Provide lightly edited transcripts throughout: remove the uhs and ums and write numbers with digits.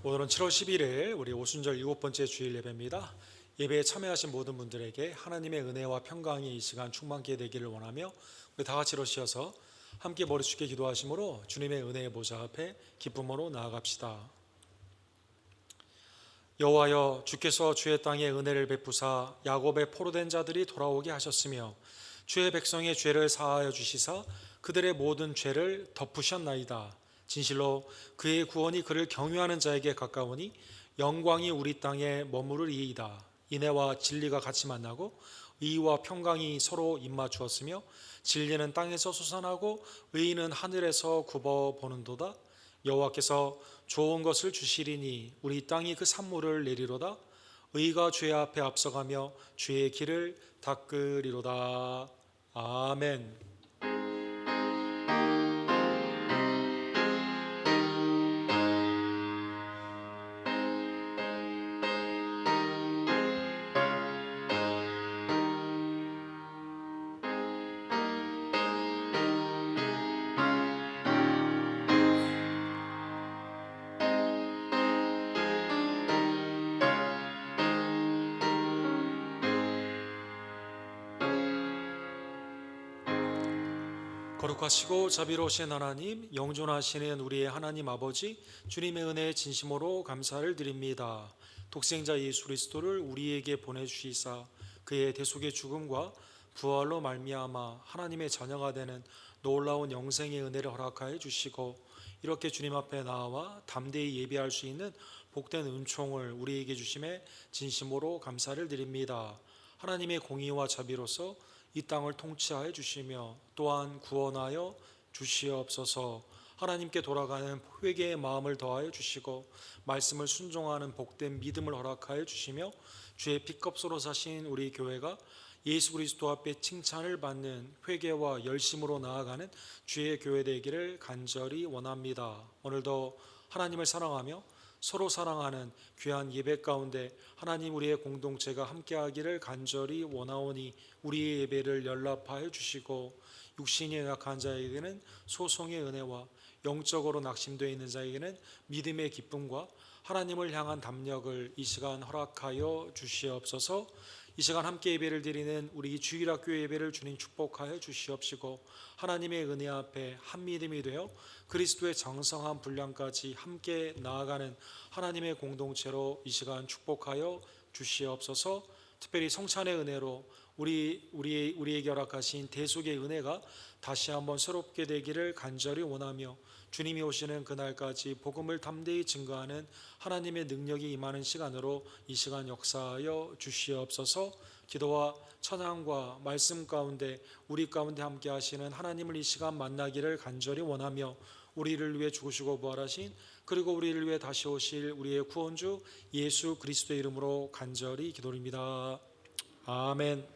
오늘은 7월 11일 우리 오순절 7번째 주일 예배입니다. 예배에 참여하신 모든 분들에게 하나님의 은혜와 평강이 이 시간 충만케 되기를 원하며 우리 다 같이 일어서셔서 함께 머리 숙여 기도하심으로 주님의 은혜의 보좌 앞에 기쁨으로 나아갑시다. 여호와여, 주께서 주의 땅에 은혜를 베푸사 야곱의 포로된 자들이 돌아오게 하셨으며 주의 백성의 죄를 사하여 주시사 그들의 모든 죄를 덮으셨나이다. 진실로 그의 구원이 그를 경유하는 자에게 가까우니 영광이 우리 땅에 머무르리이다. 인애와 진리가 같이 만나고 의와 평강이 서로 입맞추었으며 진리는 땅에서 솟아나고 의는 하늘에서 굽어보는도다. 여호와께서 좋은 것을 주시리니 우리 땅이 그 산물을 내리로다. 의가 주의 앞에 앞서가며 주의 길을 닦으리로다. 아멘. 거룩하시고 자비로우신 하나님, 영존하시는 우리의 하나님 아버지, 주님의 은혜에 진심으로 감사를 드립니다. 독생자 예수 그리스도를 우리에게 보내주시사 그의 대속의 죽음과 부활로 말미암아 하나님의 자녀가 되는 놀라운 영생의 은혜를 허락하여 주시고 이렇게 주님 앞에 나와 담대히 예배할 수 있는 복된 은총을 우리에게 주심에 진심으로 감사를 드립니다. 하나님의 공의와 자비로서 이 땅을 통치하여 주시며 또한 구원하여 주시옵소서. 하나님께 돌아가는 회개의 마음을 더하여 주시고 말씀을 순종하는 복된 믿음을 허락하여 주시며 주의 피값으로 사신 우리 교회가 예수 그리스도 앞에 칭찬을 받는 회개와 열심으로 나아가는 주의 교회 되기를 간절히 원합니다. 오늘도 하나님을 사랑하며 서로 사랑하는 귀한 예배 가운데 하나님 우리의 공동체가 함께하기를 간절히 원하오니 우리의 예배를 연락하여 주시고 육신이 연약한 자에게는 소송의 은혜와 영적으로 낙심되어 있는 자에게는 믿음의 기쁨과 하나님을 향한 담력을 이 시간 허락하여 주시옵소서. 이 시간 함께 예배를 드리는 우리 주일학교 예배를 주님 축복하여 주시옵시고 하나님의 은혜 앞에 한 믿음이 되어 그리스도의 정성한 분량까지 함께 나아가는 하나님의 공동체로 이 시간 축복하여 주시옵소서. 특별히 성찬의 은혜로 우리에게 허락하신 대속의 은혜가 다시 한번 새롭게 되기를 간절히 원하며 주님이 오시는 그날까지 복음을 담대히 증거하는 하나님의 능력이 임하는 시간으로 이 시간 역사하여 주시옵소서. 기도와 찬양과 말씀 가운데 우리 가운데 함께 하시는 하나님을 이 시간 만나기를 간절히 원하며 우리를 위해 죽으시고 부활하신 그리고 우리를 위해 다시 오실 우리의 구원주 예수 그리스도의 이름으로 간절히 기도드립니다. 아멘.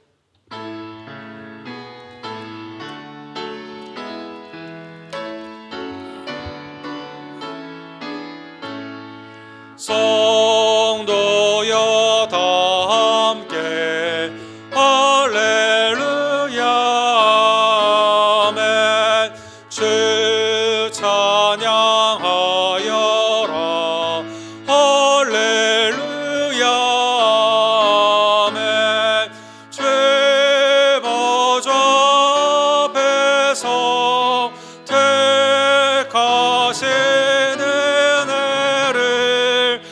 성도여 다 함께 할렐루야 아멘. 주 찬양하여라 할렐루야 아멘. 죄 보좌 앞에서 택하신 은혜를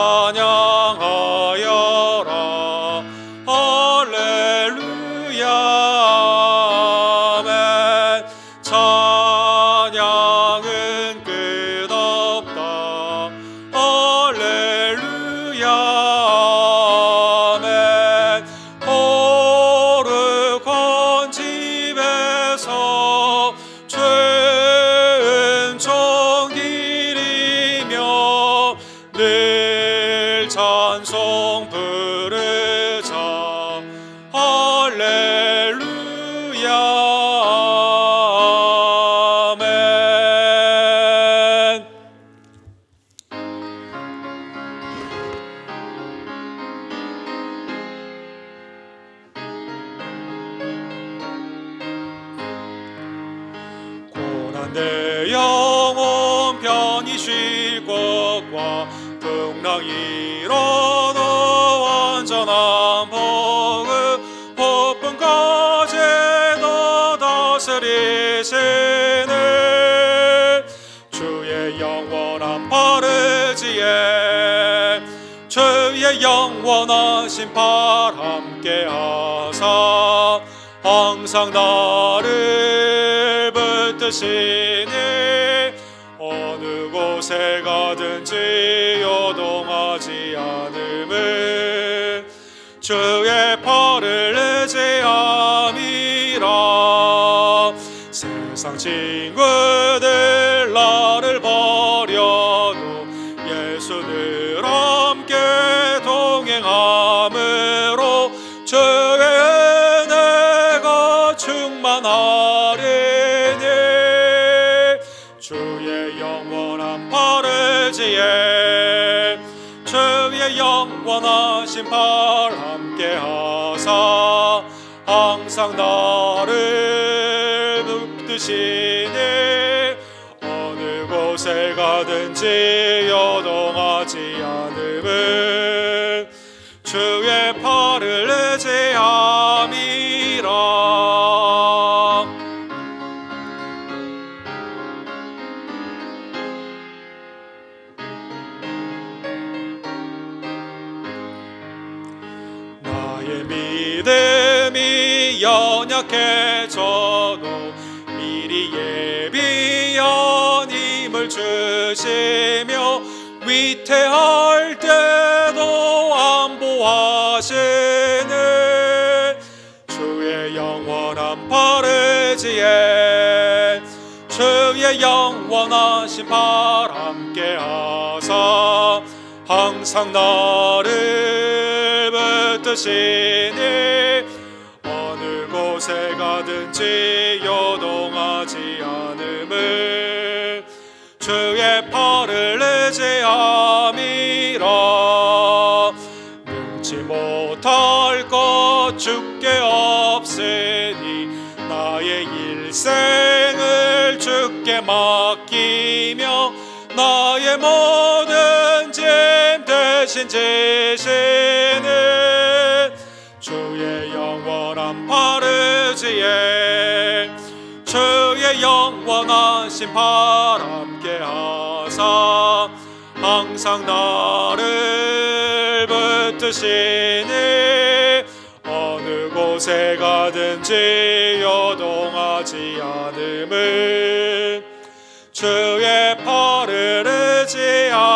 찬양하여라. 할렐루야. 아멘. 찬양은 끝없다. 할렐루야. 아멘. 거룩한 집에서 죄은 정기리며 늘 찬송 부르자. 할렐루야. 아멘. 고난 내 영혼 편히 쉴 것과 풍랑 일어나 완전한 복음 폭풍 가제도 다스리시네. 주의 영원한 바르지에 주의 영원하신 팔 함께 하사 항상 나를 붙드시니 어느 곳에 가든지 요동하지 않음은 주의 팔을 의지함이라. 세상 친구들 나를 버려도 예수 늘 함께 동행함으로 주의 은혜가 충만하리니. 주의 영원한 바르지에 주의 영원하신 팔 함께 하사 항상 나를 붙드시니 어느 곳에 가든지 요동하지 않음은 주의 팔을 의지함이라. 나의 믿음이 연약해져도 미리 예비한 힘을 주시며 위태할 때도 안보하시는 주의 영원한 바르지에 주의 영원하신 팔 함께 하사 항상 나를 붙드시니 어느 곳에 가든지 요동하지 않음은 주의 팔을 의지함이라. 능치 못할 것 주께 없으니 나의 일생을 주께 맡기며 나의 모든 짐 대신 지시는 주의 영원한 바르지에 주의 영원하신 팔 함께 하사 항상 나를 붙드시니 어느 곳에 가든지 요동하지 않음은 주의 팔을 의지함이라.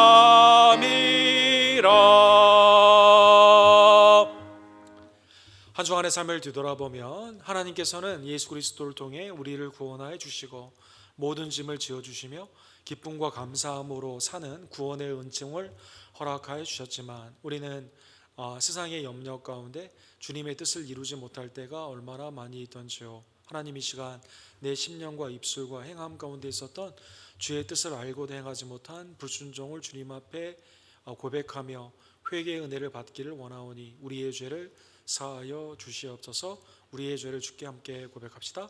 한 주간의 삶을 뒤돌아보면 하나님께서는 예수 그리스도를 통해 우리를 구원하여 주시고 모든 짐을 지어주시며 기쁨과 감사함으로 사는 구원의 은총을 허락하여 주셨지만 우리는 세상의 염려 가운데 주님의 뜻을 이루지 못할 때가 얼마나 많이 있던지요. 하나님 이 시간 내 심령과 입술과 행함 가운데 있었던 주의 뜻을 알고도 행하지 못한 불순종을 주님 앞에 고백하며 회개의 은혜를 받기를 원하오니 우리의 죄를 사하여 주시옵소서. 우리의 죄를 주께 함께 고백합시다.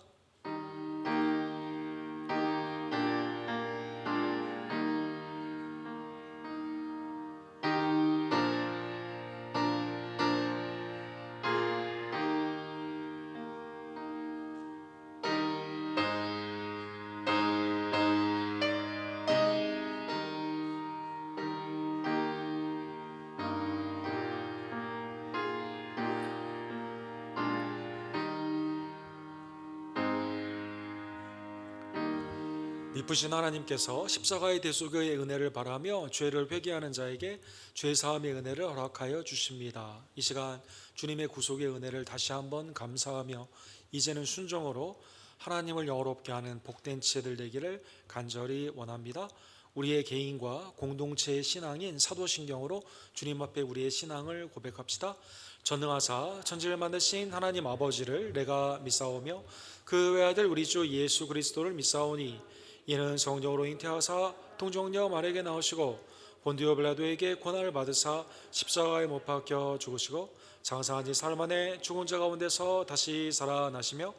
미쁘신 하나님께서 십자가의 대속의 은혜를 바라며 죄를 회개하는 자에게 죄사함의 은혜를 허락하여 주십니다. 이 시간 주님의 구속의 은혜를 다시 한번 감사하며 이제는 순종으로 하나님을 영화롭게 하는 복된 지혜들 되기를 간절히 원합니다. 우리의 개인과 공동체의 신앙인 사도신경으로 주님 앞에 우리의 신앙을 고백합시다. 전능하사 천지를 만드신 하나님 아버지를 내가 믿사오며 그 외아들 우리 주 예수 그리스도를 믿사오니 이는 성령으로 잉태하사 통정녀 마리아에게 나오시고 본디오 빌라도에게 고난을 받으사 십자가에 못 박혀 죽으시고 장사한 지 사흘 만에 죽은 자 가운데서 다시 살아나시며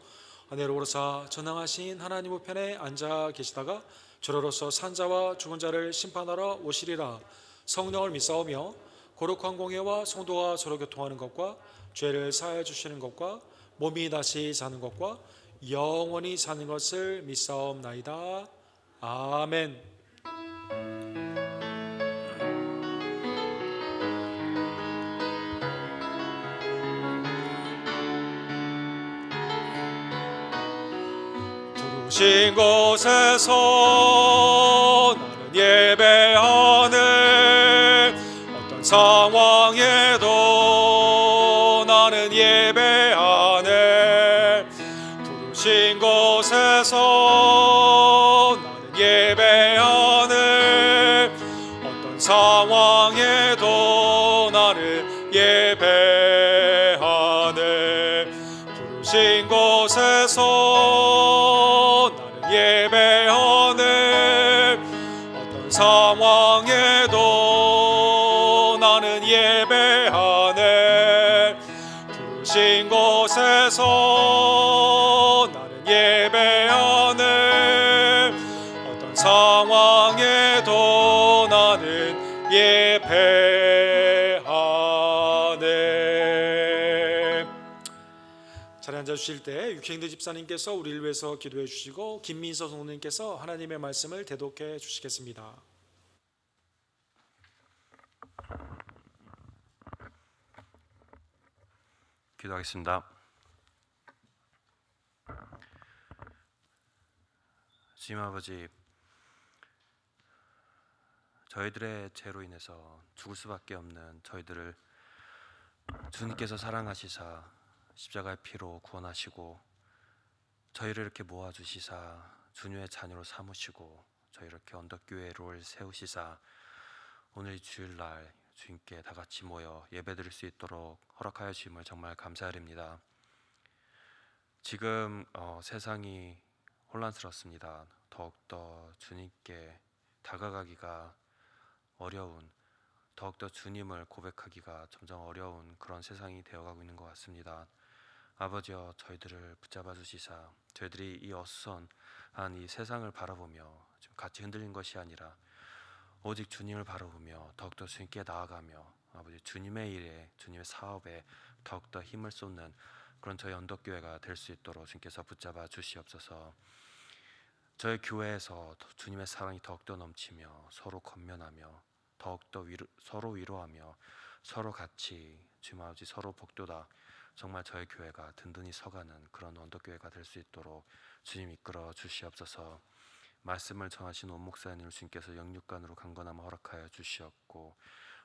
하늘로 오르사 전능하신 하나님 우편에 앉아 계시다가 저로서 산자와 죽은 자를 심판하러 오시리라. 성령을 믿사오며 거룩한 공예와 성도가 서로 교통하는 것과 죄를 사하여 주시는 것과 몸이 다시 사는 것과 영원히 사는 것을 믿사옵나이다. 아멘. 부르신 곳에서 나는 예배하네. 어떤 상황에도 나는 예배하네. 부르신 곳에서 나는 예배하네. 어떤 상황에도 나는 예배하네. 부르신 곳에서 나는 예배하네. 어떤 상황에도 나는 예배하네. 부르신 곳에서 나는 예배하네. 어떤 상황에도 나는 예배하네. 자리에 앉아주실 때 육행대 집사님께서 우리를 위해서 기도해 주시고 김민서 성도님께서 하나님의 말씀을 대독해 주시겠습니다. 기도하겠습니다. 주님 아버지, 저희들의 죄로 인해서 죽을 수밖에 없는 저희들을 주님께서 사랑하시사 십자가의 피로 구원하시고 저희를 이렇게 모아주시사 주님의 자녀로 삼으시고 저희 이렇게 언덕교회를 세우시사 오늘 주일날 주님께 다 같이 모여 예배드릴 수 있도록 허락하여 주심을 정말 감사드립니다. 지금 세상이 혼란스럽습니다. 더욱더 주님께 다가가기가 어려운, 더욱더 주님을 고백하기가 점점 어려운 그런 세상이 되어가고 있는 것 같습니다. 아버지여, 저희들을 붙잡아 주시사 저희들이 이 어수선한 이 세상을 바라보며 지금 같이 흔들린 것이 아니라 오직 주님을 바라보며 더욱더 주님께 나아가며 아버지 주님의 일에, 주님의 사업에 더욱더 힘을 쏟는 그런 저희 언덕교회가 될 수 있도록 주님께서 붙잡아 주시옵소서. 저희 교회에서 주님의 사랑이 더욱더 넘치며 서로 건면하며 더욱더 서로 위로하며 서로 같이 주님 아버지 서로 복도다 정말 저희 교회가 든든히 서가는 그런 언덕교회가 될 수 있도록 주님 이끌어 주시옵소서. 말씀을 전하신 온 목사님을 주님께서 영육간으로 강건함을 허락하여 주시옵고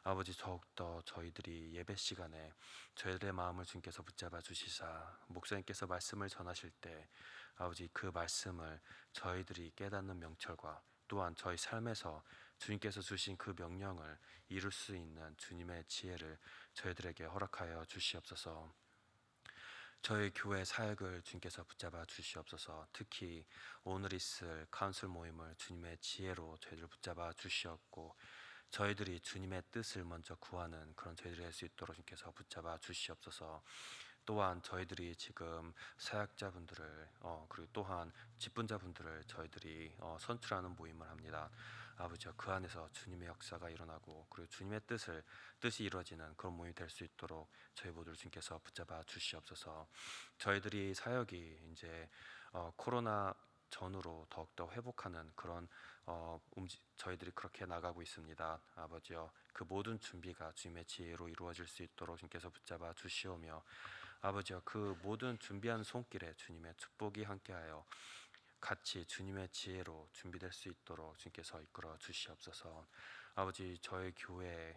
아버지 더욱더 저희들이 예배 시간에 저희들의 마음을 주님께서 붙잡아 주시사 목사님께서 말씀을 전하실 때 아버지 그 말씀을 저희들이 깨닫는 명철과 또한 저희 삶에서 주님께서 주신 그 명령을 이룰 수 있는 주님의 지혜를 저희들에게 허락하여 주시옵소서. 저희 교회 사역을 주님께서 붙잡아 주시옵소서. 특히 오늘 있을 카운슬 모임을 주님의 지혜로 저희들 붙잡아 주시옵고 저희들이 주님의 뜻을 먼저 구하는 그런 저희들이 할 수 있도록 주님께서 붙잡아 주시옵소서. 또한 저희들이 지금 사역자분들을 그리고 또한 직분자분들을 저희들이 선출하는 모임을 합니다. 아버지여, 그 안에서 주님의 역사가 일어나고 그리고 주님의 뜻이 이루어지는 그런 모임이 될 수 있도록 저희 모두를 주님께서 붙잡아 주시옵소서. 저희들이 사역이 이제 코로나 전으로 더욱더 회복하는 그런 저희들이 그렇게 나가고 있습니다. 아버지여, 그 모든 준비가 주님의 지혜로 이루어질 수 있도록 주님께서 붙잡아 주시오며 아버지여, 그 모든 준비한 손길에 주님의 축복이 함께하여 같이 주님의 지혜로 준비될 수 있도록 주님께서 이끌어 주시옵소서. 아버지, 저희 교회에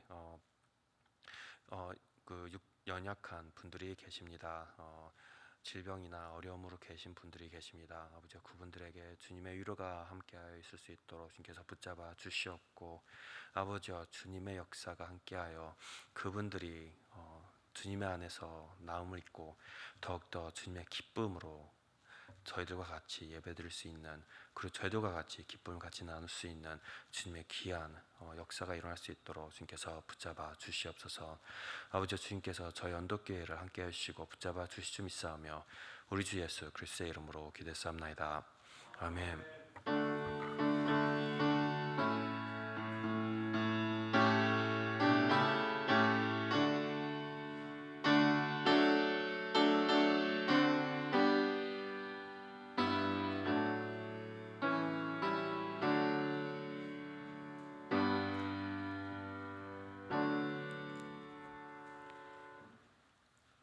연약한 분들이 계십니다. 질병이나 어려움으로 계신 분들이 계십니다. 아버지, 그분들에게 주님의 위로가 함께하여 있을 수 있도록 주님께서 붙잡아 주시옵고, 아버지와 주님의 역사가 함께하여 그분들이 주님의 안에서 나음을 입고 더욱더 주님의 기쁨으로 저희들과 같이 예배드릴 수 있는, 그리고 저희들과 같이 기쁨을 같이 나눌 수 있는 주님의 귀한 역사가 일어날 수 있도록 주님께서 붙잡아 주시옵소서. 아버지, 주님께서 저희 언덕교회를 함께 해주시고 붙잡아 주실 줄 믿사오며 우리 주 예수 그리스도의 이름으로 기도했사옵나이다. 아멘.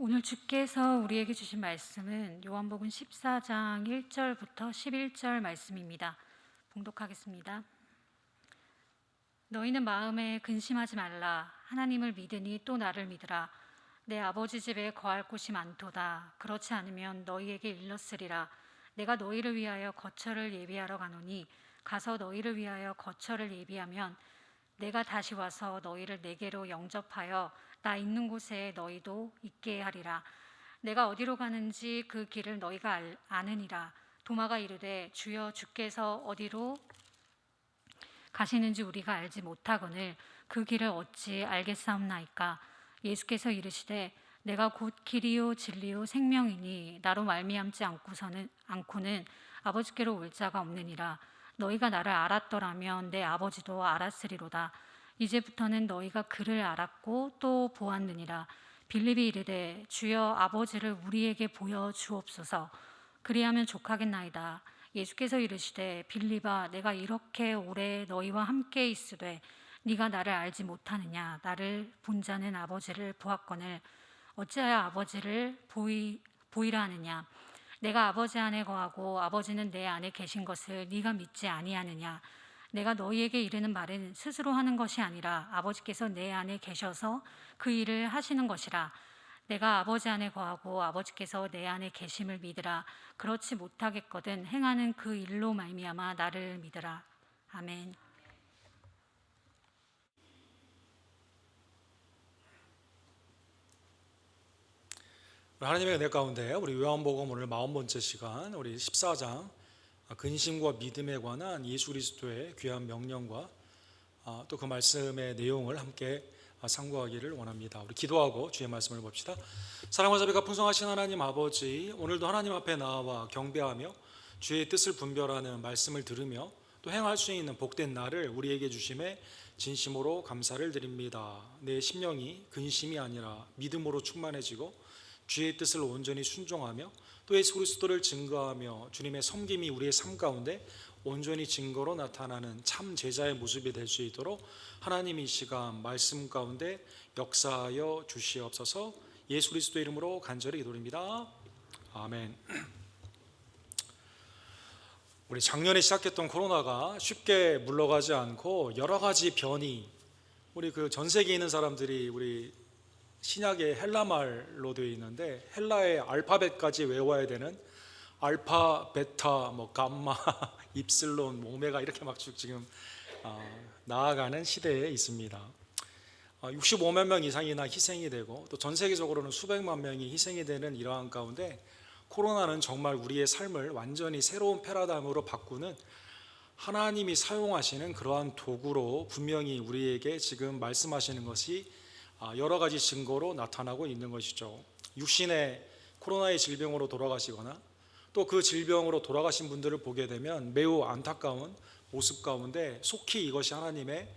오늘 주께서 우리에게 주신 말씀은 요한복음 14장 1절부터 11절 말씀입니다. 봉독하겠습니다. 너희는 마음에 근심하지 말라. 하나님을 믿으니 또 나를 믿으라. 내 아버지 집에 거할 곳이 많도다. 그렇지 않으면 너희에게 일렀으리라. 내가 너희를 위하여 거처를 예비하러 가노니 가서 너희를 위하여 거처를 예비하면 내가 다시 와서 너희를 내게로 영접하여 나 있는 곳에 너희도 있게 하리라. 내가 어디로 가는지 그 길을 너희가 아느니라. 도마가 이르되 주여 주께서 어디로 가시는지 우리가 알지 못하거늘 그 길을 어찌 알겠사옵나이까. 예수께서 이르시되 내가 곧 길이요 진리요 생명이니 나로 말미암지 않고는 아버지께로 올 자가 없느니라. 너희가 나를 알았더라면 내 아버지도 알았으리로다. 이제부터는 너희가 그를 알았고 또 보았느니라. 빌립이 이르되 주여 아버지를 우리에게 보여 주옵소서. 그리하면 족하겠나이다. 예수께서 이르시되 빌립아 내가 이렇게 오래 너희와 함께 있으되 네가 나를 알지 못하느냐. 나를 본 자는 아버지를 보았거늘 어찌하여 아버지를 보이라 하느냐. 내가 아버지 안에 거하고 아버지는 내 안에 계신 것을 네가 믿지 아니하느냐. 내가 너희에게 이르는 말은 스스로 하는 것이 아니라 아버지께서 내 안에 계셔서 그 일을 하시는 것이라. 내가 아버지 안에 거하고 아버지께서 내 안에 계심을 믿으라. 그렇지 못하겠거든 행하는 그 일로 말미암아 나를 믿으라. 아멘. 하나님의 은혜 가운데 우리 요한복음 오늘 40번째 시간, 우리 14장 근심과 믿음에 관한 예수 그리스도의 귀한 명령과 또 그 말씀의 내용을 함께 상고하기를 원합니다. 우리 기도하고 주의 말씀을 봅시다. 사랑과 자비가 풍성하신 하나님 아버지, 오늘도 하나님 앞에 나와 경배하며 주의 뜻을 분별하는 말씀을 들으며 또 행할 수 있는 복된 날을 우리에게 주심에 진심으로 감사를 드립니다. 내 심령이 근심이 아니라 믿음으로 충만해지고 주의 뜻을 온전히 순종하며 또 예수 그리스도를 증거하며 주님의 섬김이 우리의 삶 가운데 온전히 증거로 나타나는 참 제자의 모습이 될 수 있도록 하나님 이 시간 말씀 가운데 역사하여 주시옵소서. 예수 그리스도 이름으로 간절히 기도드립니다. 아멘. 우리 작년에 시작했던 코로나가 쉽게 물러가지 않고 여러 가지 변이, 우리 그 전 세계에 있는 사람들이 우리 신약의 헬라말로 되어 있는데 헬라의 알파벳까지 외워야 되는 알파, 베타, 감마, 입실론, 오메가 이렇게 막 쭉 지금 나아가는 시대에 있습니다. 65만 명 이상이나 희생이 되고 또 전 세계적으로는 수백만 명이 희생이 되는 이러한 가운데 코로나는 정말 우리의 삶을 완전히 새로운 패러다임으로 바꾸는 하나님이 사용하시는 그러한 도구로 분명히 우리에게 지금 말씀하시는 것이 여러 가지 증거로 나타나고 있는 것이죠. 육신의 코로나의 질병으로 돌아가시거나 또 그 질병으로 돌아가신 분들을 보게 되면 매우 안타까운 모습 가운데 속히 이것이 하나님의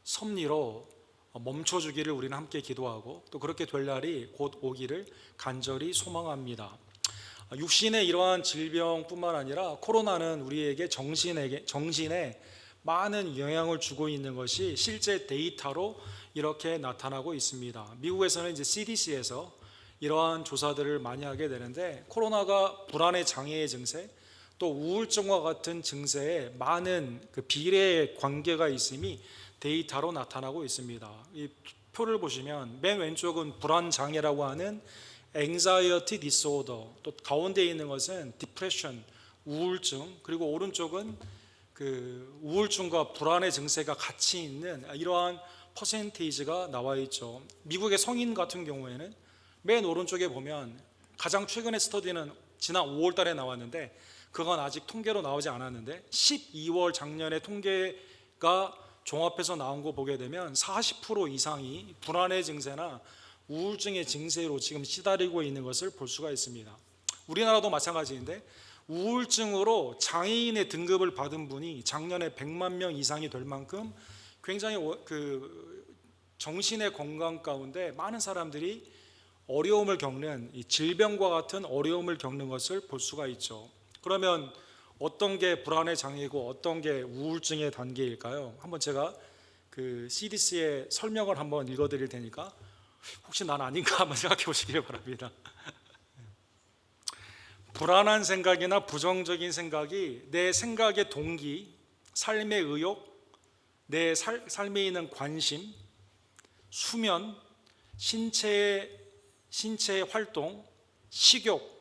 섭리로 멈춰주기를 우리는 함께 기도하고 또 그렇게 될 날이 곧 오기를 간절히 소망합니다. 육신의 이러한 질병뿐만 아니라 코로나는 우리에게 정신에 많은 영향을 주고 있는 것이 실제 데이터로 이렇게 나타나고 있습니다. 미국에서는 이제 CDC에서 이러한 조사들을 많이 하게 되는데 코로나가 불안의 장애의 증세, 또 우울증과 같은 증세에 많은 그 비례의 관계가 있음이 데이터로 나타나고 있습니다. 이 표를 보시면 맨 왼쪽은 불안 장애라고 하는 anxiety disorder, 또 가운데 있는 것은 depression, 우울증, 그리고 오른쪽은 그 우울증과 불안의 증세가 같이 있는 이러한 퍼센테이지가 나와 있죠. 미국의 성인 같은 경우에는 맨 오른쪽에 보면 가장 최근의 스터디는 지난 5월 달에 나왔는데 그건 아직 통계로 나오지 않았는데 12월 작년에 통계가 종합해서 나온 거 보게 되면 40% 이상이 불안의 증세나 우울증의 증세로 지금 시달리고 있는 것을 볼 수가 있습니다. 우리나라도 마찬가지인데 우울증으로 장애인의 등급을 받은 분이 작년에 100만 명 이상이 될 만큼 굉장히 그 정신의 건강 가운데 많은 사람들이 어려움을 겪는 이 질병과 같은 어려움을 겪는 것을 볼 수가 있죠. 그러면 어떤 게 불안의 장애고 어떤 게 우울증의 단계일까요? 한번 제가 그 CDC의 설명을 한번 읽어드릴 테니까 혹시 난 아닌가 한번 생각해 보시길 바랍니다. 불안한 생각이나 부정적인 생각이 내 생각의 동기, 삶의 의욕, 내 삶에 있는 관심, 수면, 신체의 활동, 식욕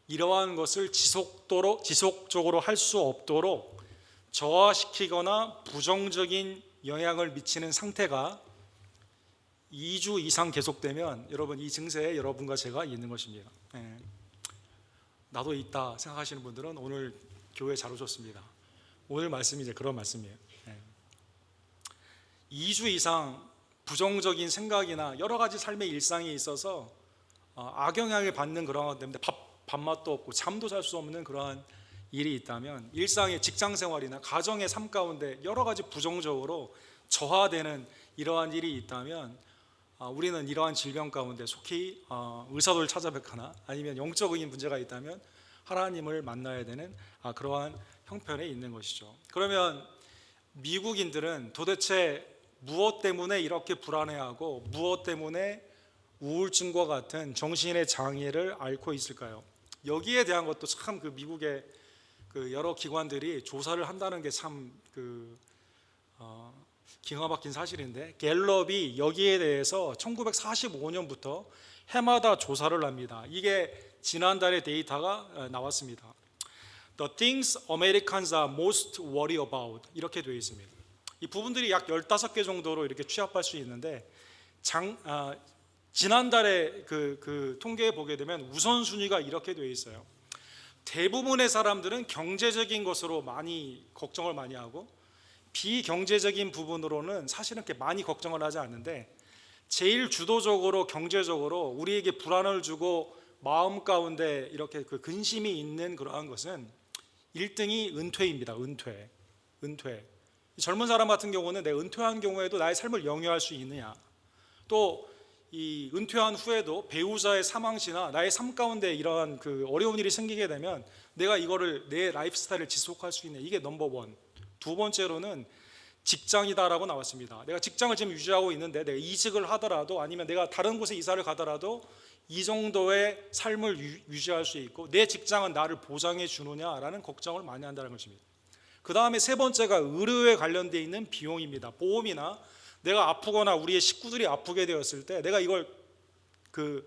이러한 것을 지속적으로 할 수 없도록 저하시키거나 부정적인 영향을 미치는 상태가 2주 이상 계속되면 여러분 이 증세에 여러분과 제가 있는 것입니다. 나도 있다 생각하시는 분들은 오늘 교회 잘 오셨습니다. 오늘 말씀이 이제 그런 말씀이에요. 2주 이상 부정적인 생각이나 여러 가지 삶의 일상에 있어서 악영향을 받는 그런 것 때문에 밥맛도 없고 잠도 잘 수 없는 그러한 일이 있다면 일상의 직장 생활이나 가정의 삶 가운데 여러 가지 부정적으로 저하되는 이러한 일이 있다면 우리는 이러한 질병 가운데 속히 의사를 찾아뵙거나 아니면 영적인 문제가 있다면 하나님을 만나야 되는 그러한 형편에 있는 것이죠. 그러면 미국인들은 도대체 무엇 때문에 이렇게 불안해하고 무엇 때문에 우울증과 같은 정신의 장애를 앓고 있을까요? 여기에 대한 것도 참 그 미국의 그 여러 기관들이 조사를 한다는 게 참 기가 막힌 사실인데 갤럽이 여기에 대해서 1945년부터 해마다 조사를 합니다. 이게 지난달에 데이터가 나왔습니다. The things Americans are most worried about 이렇게 되어 있습니다. 이 부분들이 약 15개 정도로 이렇게 취합할 수 있는데 지난달에 그 통계에 보게 되면 우선순위가 이렇게 되어 있어요. 대부분의 사람들은 경제적인 것으로 많이 걱정을 많이 하고 비경제적인 부분으로는 사실은 그렇게 많이 걱정을 하지 않는데 제일 주도적으로 경제적으로 우리에게 불안을 주고 마음 가운데 이렇게 그 근심이 있는 그러한 것은 1등이 은퇴입니다. 은퇴. 젊은 사람 같은 경우는 내가 은퇴한 경우에도 나의 삶을 영위할 수 있느냐, 또 이 은퇴한 후에도 배우자의 사망시나 나의 삶 가운데 이러한 그 어려운 일이 생기게 되면 내가 이거를 내 라이프 스타일을 지속할 수 있는 이게 넘버 원. 두 번째로는 직장이다라고 나왔습니다. 내가 직장을 지금 유지하고 있는데 내가 이직을 하더라도 아니면 내가 다른 곳에 이사를 가더라도 이 정도의 삶을 유지할 수 있고 내 직장은 나를 보장해 주느냐라는 걱정을 많이 한다는 것입니다. 그 다음에 세 번째가 의료에 관련되어 있는 비용입니다. 보험이나 내가 아프거나 우리의 식구들이 아프게 되었을 때 내가 이걸 그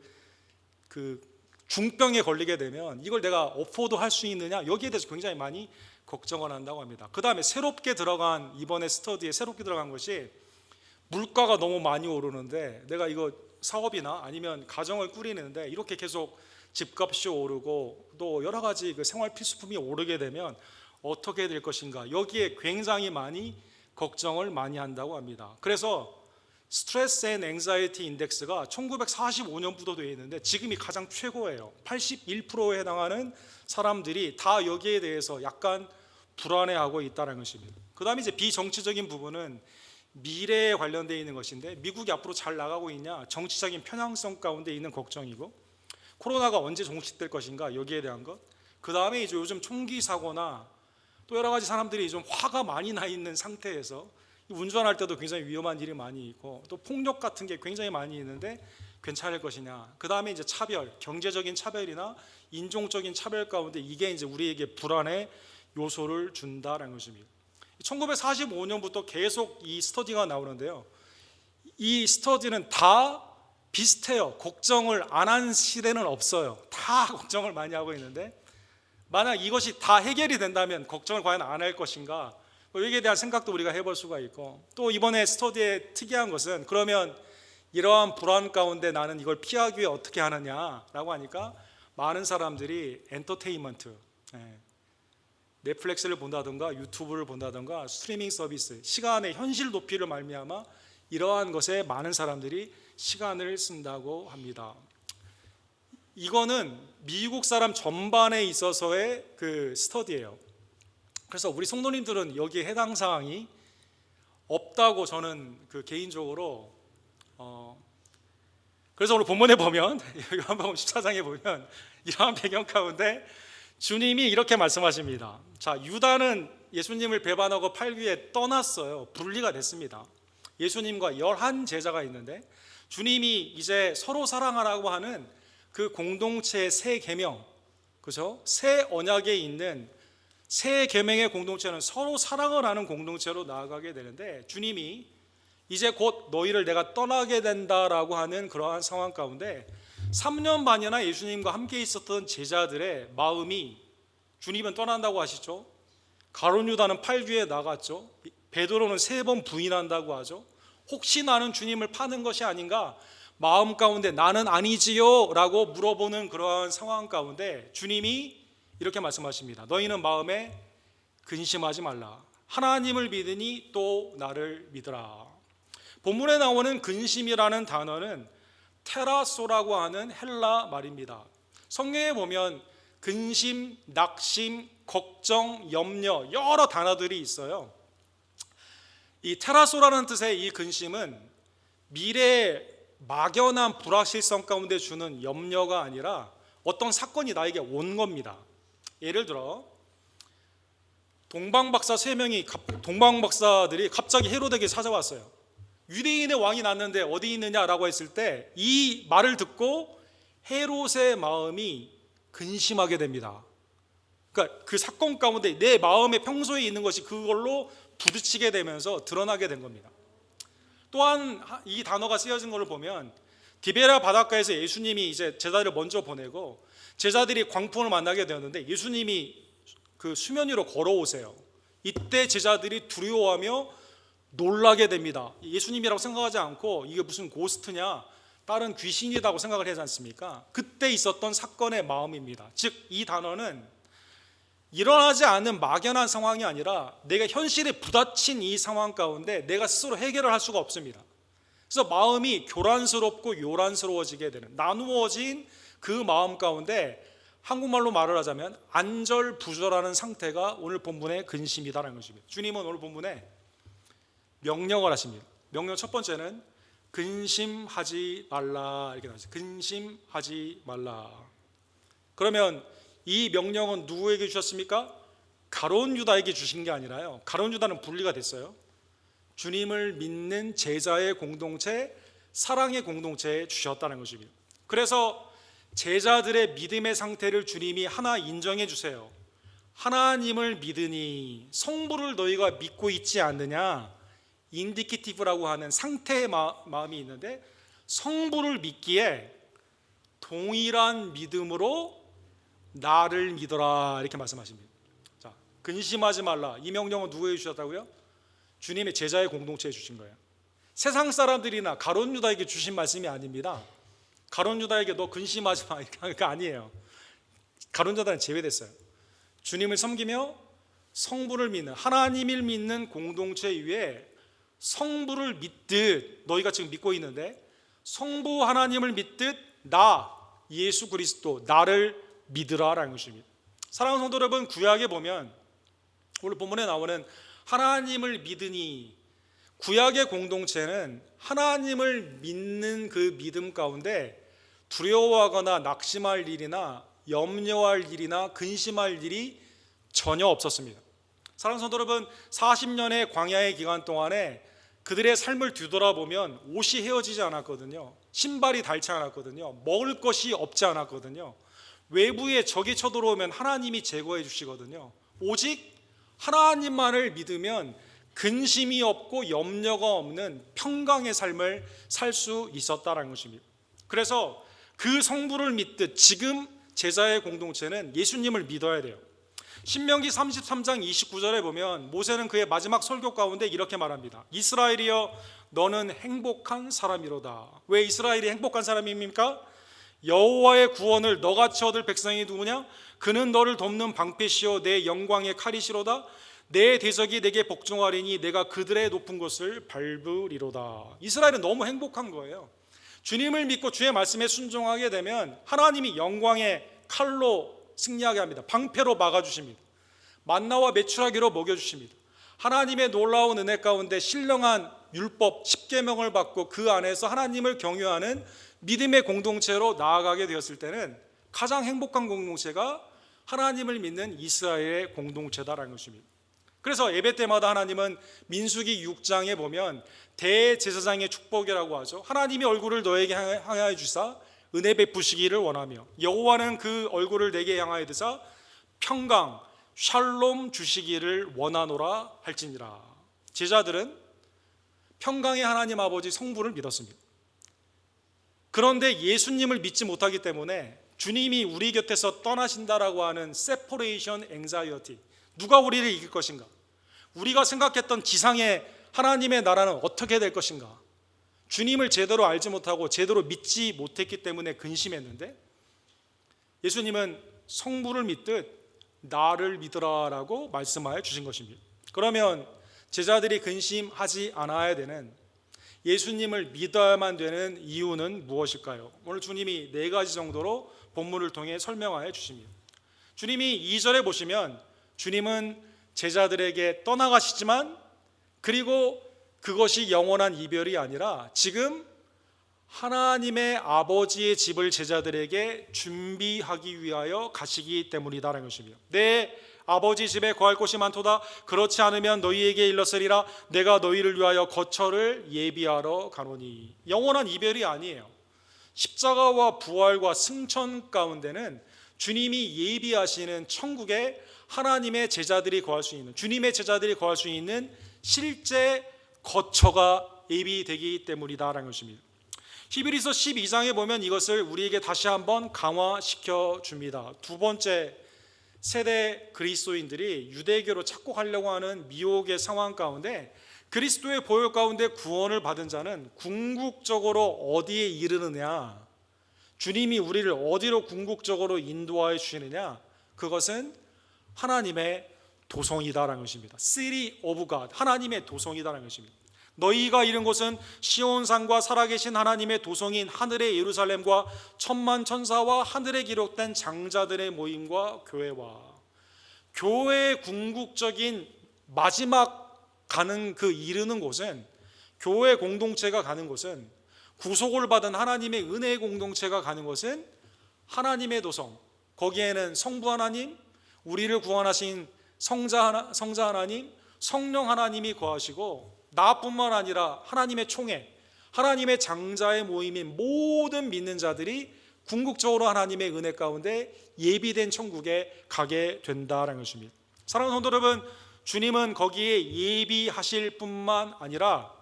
중병에 걸리게 되면 이걸 내가 어포드 할 수 있느냐, 여기에 대해서 굉장히 많이 걱정을 한다고 합니다. 그 다음에 이번에 스터디에 새롭게 들어간 것이 물가가 너무 많이 오르는데 내가 이거 사업이나 아니면 가정을 꾸리는데 이렇게 계속 집값이 오르고 또 여러 가지 그 생활 필수품이 오르게 되면 어떻게 될 것인가, 여기에 굉장히 많이 걱정을 많이 한다고 합니다. 그래서 스트레스 앤 앵자이티 인덱스가 1945년부터 되어 있는데 지금이 가장 최고예요. 81%에 해당하는 사람들이 다 여기에 대해서 약간 불안해하고 있다는 것입니다. 그 다음에 이제 비정치적인 부분은 미래에 관련되어 있는 것인데 미국이 앞으로 잘 나가고 있냐, 정치적인 편향성 가운데 있는 걱정이고 코로나가 언제 종식될 것인가, 여기에 대한 것. 그 다음에 이제 요즘 총기 사고나 또 여러 가지 사람들이 좀 화가 많이 나 있는 상태에서 운전할 때도 굉장히 위험한 일이 많이 있고 또 폭력 같은 게 굉장히 많이 있는데 괜찮을 것이냐. 그 다음에 이제 차별, 경제적인 차별이나 인종적인 차별 가운데 이게 이제 우리에게 불안의 요소를 준다라는 것입니다. 1945년부터 계속 이 스터디가 나오는데요. 이 스터디는 다 비슷해요. 걱정을 안 한 시대는 없어요. 다 걱정을 많이 하고 있는데, 만약 이것이 다 해결이 된다면 걱정을 과연 안 할 것인가, 여기에 대한 생각도 우리가 해볼 수가 있고, 또 이번에 스터디의 특이한 것은, 그러면 이러한 불안 가운데 나는 이걸 피하기 위해 어떻게 하느냐라고 하니까 많은 사람들이 엔터테인먼트, 넷플릭스를 본다든가 유튜브를 본다든가 스트리밍 서비스, 시간의 현실 도피를 말미암아 이러한 것에 많은 사람들이 시간을 쓴다고 합니다. 이거는 미국 사람 전반에 있어서의 그 스터디예요. 그래서 우리 성도님들은 여기에 해당 사항이 없다고 저는 그 개인적으로 그래서 오늘 본문에 보면 요한복음 14장에 보면 이러한 배경 가운데 주님이 이렇게 말씀하십니다. 자, 유다는 예수님을 배반하고 팔기 위해 떠났어요. 분리가 됐습니다. 예수님과 11 제자가 있는데 주님이 이제 서로 사랑하라고 하는 그 공동체의 새 계명, 그죠? 새 언약에 있는 새 계명의 공동체는 서로 사랑을 하는 공동체로 나아가게 되는데, 주님이 이제 곧 너희를 내가 떠나게 된다라고 하는 그러한 상황 가운데 3년 반이나 예수님과 함께 있었던 제자들의 마음이, 주님은 떠난다고 하시죠. 가룟 유다는 팔기 위해 나갔죠. 베드로는 3번 부인한다고 하죠. 혹시 나는 주님을 파는 것이 아닌가, 마음 가운데 나는 아니지요 라고 물어보는 그러한 상황 가운데 주님이 이렇게 말씀하십니다. 너희는 마음에 근심하지 말라. 하나님을 믿으니 또 나를 믿으라. 본문에 나오는 근심이라는 단어는 테라소라고 하는 헬라 말입니다. 성경에 보면 근심, 낙심, 걱정, 염려, 여러 단어들이 있어요. 이 테라소라는 뜻의 이 근심은 미래의 막연한 불확실성 가운데 주는 염려가 아니라 어떤 사건이 나에게 온 겁니다. 예를 들어 동방박사 3명이, 동방박사들이 갑자기 헤로데에게 찾아왔어요. 유대인의 왕이 났는데 어디 있느냐라고 했을 때 이 말을 듣고 헤롯의 마음이 근심하게 됩니다. 그러니까 그 사건 가운데 내 마음에 평소에 있는 것이 그걸로 부딪히게 되면서 드러나게 된 겁니다. 또한 이 단어가 쓰여진 것을 보면 디베랴 바닷가에서 예수님이 이제 제자들을 먼저 보내고 제자들이 광풍을 만나게 되었는데 예수님이 그 수면 위로 걸어오세요. 이때 제자들이 두려워하며 놀라게 됩니다. 예수님이라고 생각하지 않고 이게 무슨 고스트냐, 다른 귀신이라고 생각을 하지 않습니까? 그때 있었던 사건의 마음입니다. 즉 이 단어는 일어나지 않는 막연한 상황이 아니라 내가 현실에 부딪힌 이 상황 가운데 내가 스스로 해결을 할 수가 없습니다. 그래서 마음이 교란스럽고 요란스러워지게 되는, 나누어진 그 마음 가운데 한국말로 말을 하자면 안절부절하는 상태가 오늘 본문의 근심이다라는 것입니다. 주님은 오늘 본문에 명령을 하십니다. 명령 첫 번째는 근심하지 말라, 이렇게 나오죠. 근심하지 말라. 그러면 이 명령은 누구에게 주셨습니까? 가룟 유다에게 주신 게 아니라요, 가룟 유다는 분리가 됐어요. 주님을 믿는 제자의 공동체, 사랑의 공동체에 주셨다는 것입니다. 그래서 제자들의 믿음의 상태를 주님이 하나 인정해 주세요. 하나님을 믿으니, 성부를 너희가 믿고 있지 않느냐, 인디케티브라고 하는 상태의 마음이 있는데 성부를 믿기에 동일한 믿음으로 나를 믿어라, 이렇게 말씀하십니다. 자, 근심하지 말라, 이 명령은 누구에게 주셨다고요? 주님의 제자의 공동체에 주신 거예요. 세상 사람들이나 가룟 유다에게 주신 말씀이 아닙니다. 가룟 유다에게 너 근심하지 마, 이거 아니에요. 가룟 유다는 제외됐어요. 주님을 섬기며 성부를 믿는, 하나님을 믿는 공동체 위에 성부를 믿듯, 너희가 지금 믿고 있는데 성부 하나님을 믿듯 나 예수 그리스도 나를 믿으라라는 것입니다. 사랑하는 성도 여러분, 구약에 보면 오늘 본문에 나오는 하나님을 믿으니, 구약의 공동체는 하나님을 믿는 그 믿음 가운데 두려워하거나 낙심할 일이나 염려할 일이나 근심할 일이 전혀 없었습니다. 사랑하는 성도 여러분, 40년의 광야의 기간 동안에 그들의 삶을 뒤돌아보면 옷이 헤어지지 않았거든요. 신발이 닳지 않았거든요. 먹을 것이 없지 않았거든요. 외부에 적이 쳐들어오면 하나님이 제거해 주시거든요. 오직 하나님만을 믿으면 근심이 없고 염려가 없는 평강의 삶을 살 수 있었다는 것입니다. 그래서 그 성부를 믿듯 지금 제자의 공동체는 예수님을 믿어야 돼요. 신명기 33장 29절에 보면 모세는 그의 마지막 설교 가운데 이렇게 말합니다. 이스라엘이여 너는 행복한 사람이로다. 왜 이스라엘이 행복한 사람입니까? 여호와의 구원을 너같이 얻을 백성이 누구냐? 그는 너를 돕는 방패시요 내 영광의 칼이시로다. 내 대적이 내게 복종하리니 내가 그들의 높은 곳을 밟으리로다. 이스라엘은 너무 행복한 거예요. 주님을 믿고 주의 말씀에 순종하게 되면 하나님이 영광의 칼로 승리하게 합니다. 방패로 막아주십니다. 만나와 메추라기로 먹여주십니다. 하나님의 놀라운 은혜 가운데 신령한 율법 10계명을 받고 그 안에서 하나님을 경유하는 믿음의 공동체로 나아가게 되었을 때는 가장 행복한 공동체가 하나님을 믿는 이스라엘의 공동체다라는 것입니다. 그래서 예배 때마다 하나님은 민수기 6장에 보면 대제사장의 축복이라고 하죠. 하나님이 얼굴을 너에게 향하여 주사 은혜 베푸시기를 원하며 여호와는 그 얼굴을 내게 향하여 드사 평강 샬롬 주시기를 원하노라 할지니라. 제자들은 평강의 하나님 아버지 성부를 믿었습니다. 그런데 예수님을 믿지 못하기 때문에 주님이 우리 곁에서 떠나신다라고 하는 세퍼레이션 앵자이어티, 누가 우리를 이길 것인가? 우리가 생각했던 지상의 하나님의 나라는 어떻게 될 것인가? 주님을 제대로 알지 못하고 제대로 믿지 못했기 때문에 근심했는데 예수님은 성부를 믿듯 나를 믿으라라고 말씀하여 주신 것입니다. 그러면 제자들이 근심하지 않아야 되는, 예수님을 믿어야만 되는 이유는 무엇일까요? 오늘 주님이 4가지 정도로 본문을 통해 설명하여 주십니다. 주님이 2절에 보시면 주님은 제자들에게 떠나가시지만 그리고 그것이 영원한 이별이 아니라 지금 하나님의 아버지의 집을 제자들에게 준비하기 위하여 가시기 때문이다라는 것입니다. 내 아버지 집에 거할 곳이 많도다. 그렇지 않으면 너희에게 일렀으리라. 내가 너희를 위하여 거처를 예비하러 가노니. 영원한 이별이 아니에요. 십자가와 부활과 승천 가운데는 주님이 예비하시는 천국에 하나님의 제자들이 거할 수 있는, 주님의 제자들이 거할 수 있는 실제 거처가 예비되기 때문이다라는 것입니다. 히브리서 12장에 보면 이것을 우리에게 다시 한번 강화시켜 줍니다. 두 번째 세대 그리스도인들이 유대교로 착곡하려고 하는 미혹의 상황 가운데 그리스도의 보혈 가운데 구원을 받은 자는 궁극적으로 어디에 이르느냐, 주님이 우리를 어디로 궁극적으로 인도하여 주시느냐, 그것은 하나님의 도성이다라는 것입니다. City of God, 하나님의 도성이다라는 것입니다. 너희가 이른 곳은 시온산과 살아계신 하나님의 도성인 하늘의 예루살렘과 천만 천사와 하늘에 기록된 장자들의 모임과 교회와, 교회의 궁극적인 마지막 가는 그 이르는 곳은, 교회 공동체가 가는 곳은, 구속을 받은 하나님의 은혜의 공동체가 가는 곳은 하나님의 도성, 거기에는 성부 하나님, 우리를 구원하신 성자 하나님, 성령 하나님이 거하시고 나뿐만 아니라 하나님의 총회, 하나님의 장자의 모임인 모든 믿는 자들이 궁극적으로 하나님의 은혜 가운데 예비된 천국에 가게 된다는 것입니다. 사랑하는 성도 여러분, 주님은 거기에 예비하실 뿐만 아니라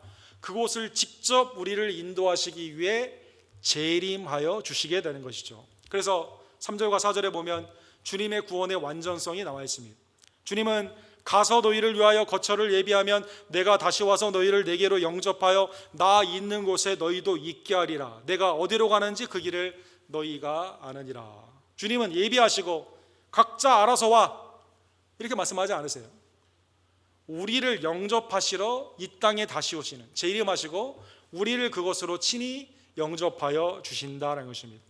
그곳을 직접 우리를 인도하시기 위해 재림하여 주시게 되는 것이죠. 그래서 3절과 4절에 보면 주님의 구원의 완전성이 나와 있습니다. 주님은 가서 너희를 위하여 거처를 예비하면 내가 다시 와서 너희를 내게로 영접하여 나 있는 곳에 너희도 있게 하리라. 내가 어디로 가는지 그 길을 너희가 아느니라. 주님은 예비하시고 각자 알아서 와, 이렇게 말씀하지 않으세요. 우리를 영접하시러 이 땅에 다시 오시는, 재림하시고 우리를 그것으로 친히 영접하여 주신다는 것입니다.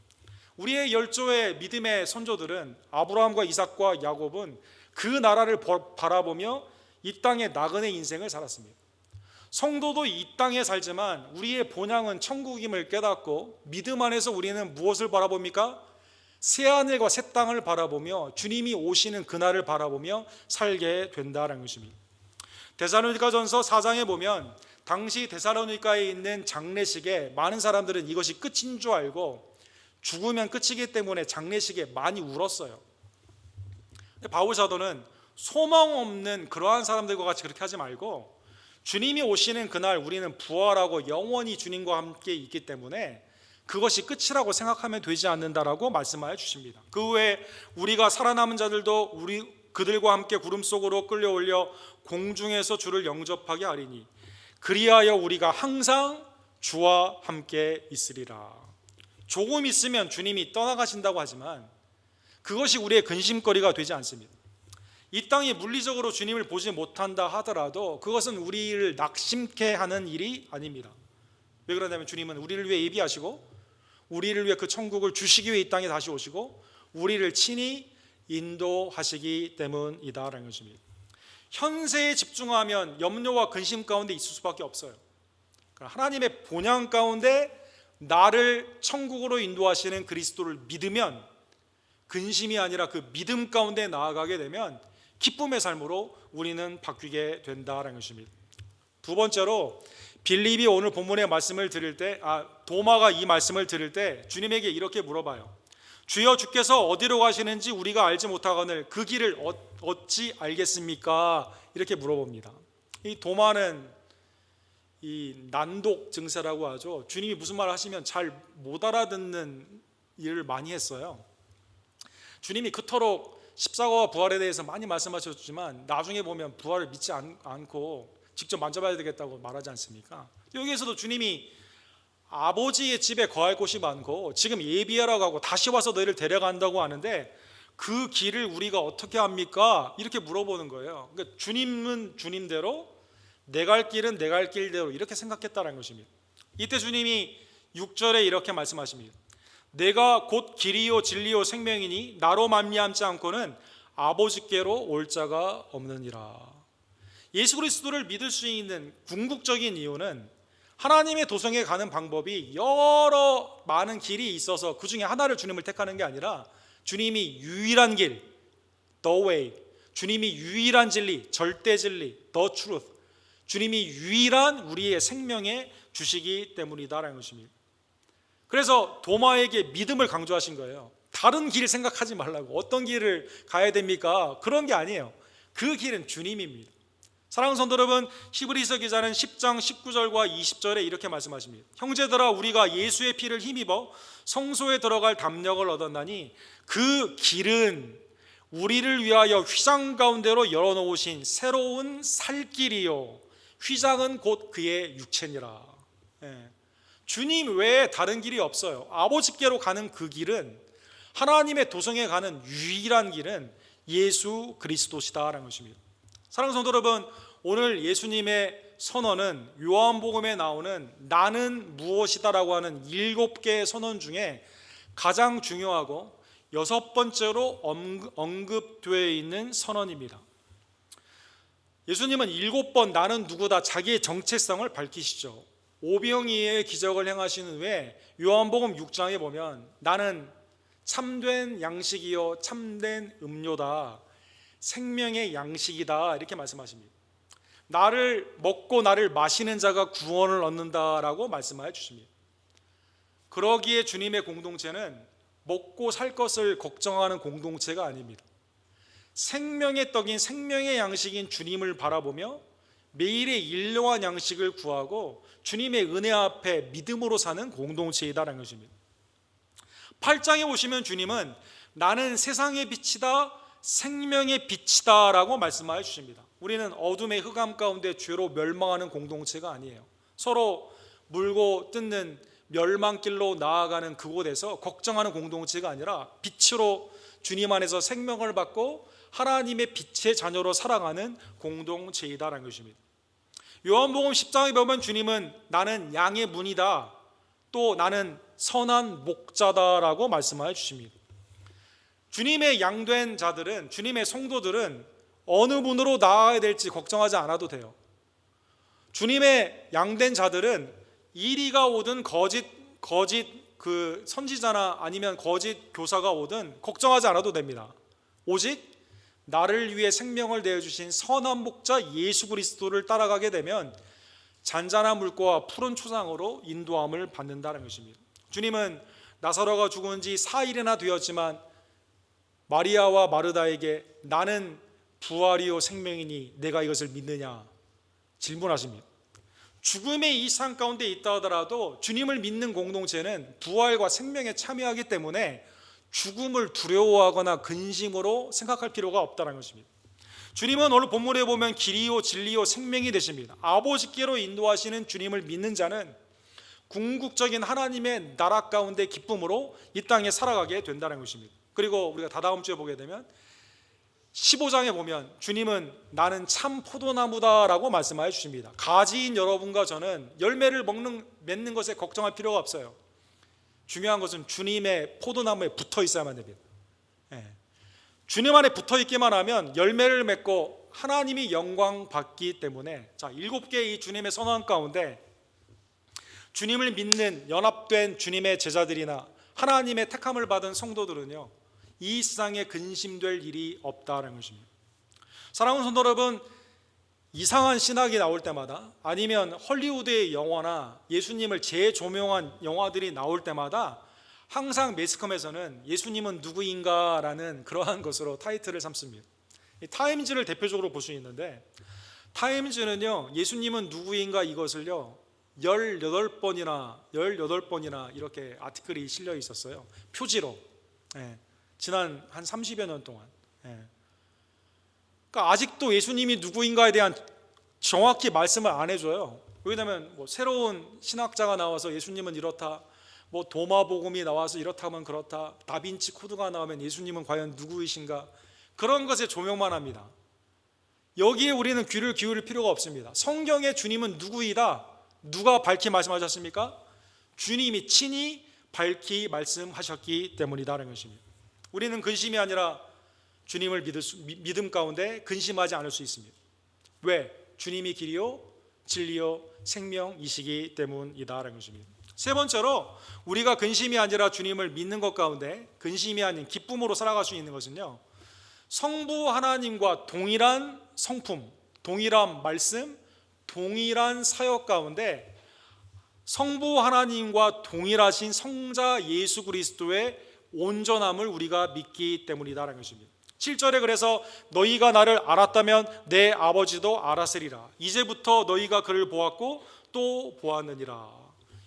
우리의 열조의 믿음의 선조들은 아브라함과 이삭과 야곱은 그 나라를 바라보며 이 땅의 나그네 인생을 살았습니다. 성도도 이 땅에 살지만 우리의 본향은 천국임을 깨닫고 믿음 안에서 우리는 무엇을 바라봅니까? 새하늘과 새 땅을 바라보며 주님이 오시는 그날을 바라보며 살게 된다는 것입니다. 데살로니가전서 4장에 보면 당시 데살로니가에 있는 장례식에 많은 사람들은 이것이 끝인 줄 알고 죽으면 끝이기 때문에 장례식에 많이 울었어요. 근데 바울 사도는 소망 없는 그러한 사람들과 같이 그렇게 하지 말고 주님이 오시는 그날 우리는 부활하고 영원히 주님과 함께 있기 때문에 그것이 끝이라고 생각하면 되지 않는다라고 말씀하여 주십니다. 그 후에 우리가 살아남은 자들도 그들과 함께 구름 속으로 끌려올려 공중에서 주를 영접하게 하리니 그리하여 우리가 항상 주와 함께 있으리라. 조금 있으면 주님이 떠나가신다고 하지만 그것이 우리의 근심거리가 되지 않습니다. 이 땅이 물리적으로 주님을 보지 못한다 하더라도 그것은 우리를 낙심케 하는 일이 아닙니다. 왜 그러냐면 주님은 우리를 위해 예비하시고 우리를 위해 그 천국을 주시기 위해 이 땅에 다시 오시고 우리를 친히 인도하시기 때문이다라는 것입니다. 현세에 집중하면 염려와 근심 가운데 있을 수밖에 없어요. 하나님의 본향 가운데 나를 천국으로 인도하시는 그리스도를 믿으면 근심이 아니라 그 믿음 가운데 나아가게 되면 기쁨의 삶으로 우리는 바뀌게 된다라는 것입니다. 두 번째로 빌립이 오늘 본문의 말씀을 들을 때 도마가 이 말씀을 들을 때 주님에게 이렇게 물어봐요. 주여 주께서 어디로 가시는지 우리가 알지 못하거늘 그 길을 어찌 알겠습니까? 이렇게 물어봅니다. 이 도마는 이 난독 증세라고 하죠. 주님이 무슨 말 하시면 잘 못 알아듣는 일을 많이 했어요. 주님이 그토록 십자가와 부활에 대해서 많이 말씀하셨지만 나중에 보면 부활을 믿지 않고 직접 만져봐야 되겠다고 말하지 않습니까? 여기에서도 주님이 아버지의 집에 거할 곳이 많고 지금 예비하라고 하고 다시 와서 너희를 데려간다고 하는데 그 길을 우리가 어떻게 합니까? 이렇게 물어보는 거예요. 그러니까 주님은 주님대로 내 갈 길은 내 갈 길대로 이렇게 생각했다는 것입니다. 이때 주님이 6절에 이렇게 말씀하십니다. 내가 곧 길이요 진리요 생명이니 나로 말미암지 않고는 아버지께로 올 자가 없느니라. 예수 그리스도를 믿을 수 있는 궁극적인 이유는 하나님의 도성에 가는 방법이 여러 많은 길이 있어서 그 중에 하나를 주님을 택하는 게 아니라 주님이 유일한 길, the way, 주님이 유일한 진리, 절대 진리, the truth, 주님이 유일한 우리의 생명의 주시기 때문이다라는 것입니다. 그래서 도마에게 믿음을 강조하신 거예요. 다른 길 생각하지 말라고. 어떤 길을 가야 됩니까? 그런 게 아니에요. 그 길은 주님입니다. 사랑하는 성도 여러분, 히브리서 기자는 10장 19절과 20절에 이렇게 말씀하십니다. 형제들아 우리가 예수의 피를 힘입어 성소에 들어갈 담력을 얻었나니 그 길은 우리를 위하여 휘장 가운데로 열어놓으신 새로운 살길이요 휘장은 곧 그의 육체니라. 주님 외에 다른 길이 없어요. 아버지께로 가는 그 길은 하나님의 도성에 가는 유일한 길은 예수 그리스도시다라는 것입니다. 사랑하는 성도 여러분, 오늘 예수님의 선언은 요한복음에 나오는 나는 무엇이다라고 하는 7개의 선언 중에 가장 중요하고 6번째로 언급되어 있는 선언입니다. 예수님은 7번 나는 누구다 자기의 정체성을 밝히시죠. 오병이의 기적을 행하신 후에 요한복음 6장에 보면 나는 참된 양식이요 참된 음료다, 생명의 양식이다 이렇게 말씀하십니다. 나를 먹고 나를 마시는 자가 구원을 얻는다라고 말씀하여 주십니다. 그러기에 주님의 공동체는 먹고 살 것을 걱정하는 공동체가 아닙니다. 생명의 떡인 생명의 양식인 주님을 바라보며 매일의 일용할 양식을 구하고 주님의 은혜 앞에 믿음으로 사는 공동체이다라는 것입니다. 8장에 보시면 주님은 나는 세상의 빛이다, 생명의 빛이다 라고 말씀하여 주십니다. 우리는 어둠의 흑암 가운데 죄로 멸망하는 공동체가 아니에요. 서로 물고 뜯는 멸망길로 나아가는 그곳에서 걱정하는 공동체가 아니라 빛으로 주님 안에서 생명을 받고 하나님의 빛의 자녀로 살아가는 공동체이다라는 것입니다. 요한복음 10장에 보면 주님은 나는 양의 문이다, 또 나는 선한 목자다라고 말씀하여 주십니다. 주님의 양된 자들은, 주님의 성도들은 어느 문으로 나아가야 될지 걱정하지 않아도 돼요. 주님의 양된 자들은 이리가 오든 거짓 그 선지자나 아니면 거짓 교사가 오든 걱정하지 않아도 됩니다. 오직 나를 위해 생명을 내어주신 선한 목자 예수 그리스도를 따라가게 되면 잔잔한 물가와 푸른 초장으로 인도함을 받는다는 것입니다. 주님은 나사로가 죽은 지 4일이나 되었지만 마리아와 마르다에게 나는 부활이요 생명이니 내가 이것을 믿느냐 질문하십니다. 죽음의 이 상 가운데 있다 하더라도 주님을 믿는 공동체는 부활과 생명에 참여하기 때문에 죽음을 두려워하거나 근심으로 생각할 필요가 없다는 것입니다. 주님은 오늘 본문에 보면 길이요 진리요 생명이 되십니다. 아버지께로 인도하시는 주님을 믿는 자는 궁극적인 하나님의 나라 가운데 기쁨으로 이 땅에 살아가게 된다는 것입니다. 그리고 우리가 다다음 주에 보게 되면 15장에 보면 주님은 나는 참 포도나무다라고 말씀하여 주십니다. 가지인 여러분과 저는 열매를 맺는 것에 걱정할 필요가 없어요. 중요한 것은 주님의 포도나무에 붙어 있어야만 됩니다. 주님 안에 붙어 있기만 하면 열매를 맺고 하나님이 영광 받기 때문에, 자, 7개의 이 주님의 선언 가운데 주님을 믿는 연합된 주님의 제자들이나 하나님의 택함을 받은 성도들은요, 이 세상에 근심될 일이 없다는 것입니다. 사랑하는 성도 여러분, 이상한 신학이 나올 때마다 아니면 헐리우드의 영화나 예수님을 재조명한 영화들이 나올 때마다 항상 매스컴에서는 예수님은 누구인가라는 그러한 것으로 타이틀을 삼습니다. 타임즈를 대표적으로 볼 수 있는데, 타임즈는요 예수님은 누구인가 이것을요 18번이나 이렇게 아티클이 실려 있었어요. 표지로. 지난 한 30여 년 동안. 그러니까 아직도 예수님이 누구인가에 대한 정확히 말씀을 안 해줘요. 왜냐하면 새로운 신학자가 나와서 예수님은 이렇다, 도마복음이 나와서 이렇다 하면 그렇다, 다빈치 코드가 나오면 예수님은 과연 누구이신가, 그런 것에 조명만 합니다. 여기에 우리는 귀를 기울일 필요가 없습니다. 성경의 주님은 누구이다, 누가 밝히 말씀하셨습니까? 주님이 친히 밝히 말씀하셨기 때문이다라는 것입니다. 우리는 근심이 아니라 주님을 믿음 가운데 근심하지 않을 수 있습니다. 왜? 주님이 길이요 진리요 생명이시기 때문이다라는 것입니다. 세 번째로 우리가 근심이 아니라 주님을 믿는 것 가운데 근심이 아닌 기쁨으로 살아갈 수 있는 것은요, 성부 하나님과 동일한 성품, 동일한 말씀, 동일한 사역 가운데 성부 하나님과 동일하신 성자 예수 그리스도의 온전함을 우리가 믿기 때문이다라는 것입니다. 7절에 그래서 너희가 나를 알았다면 내 아버지도 알았으리라. 이제부터 너희가 그를 보았고 또 보았느니라.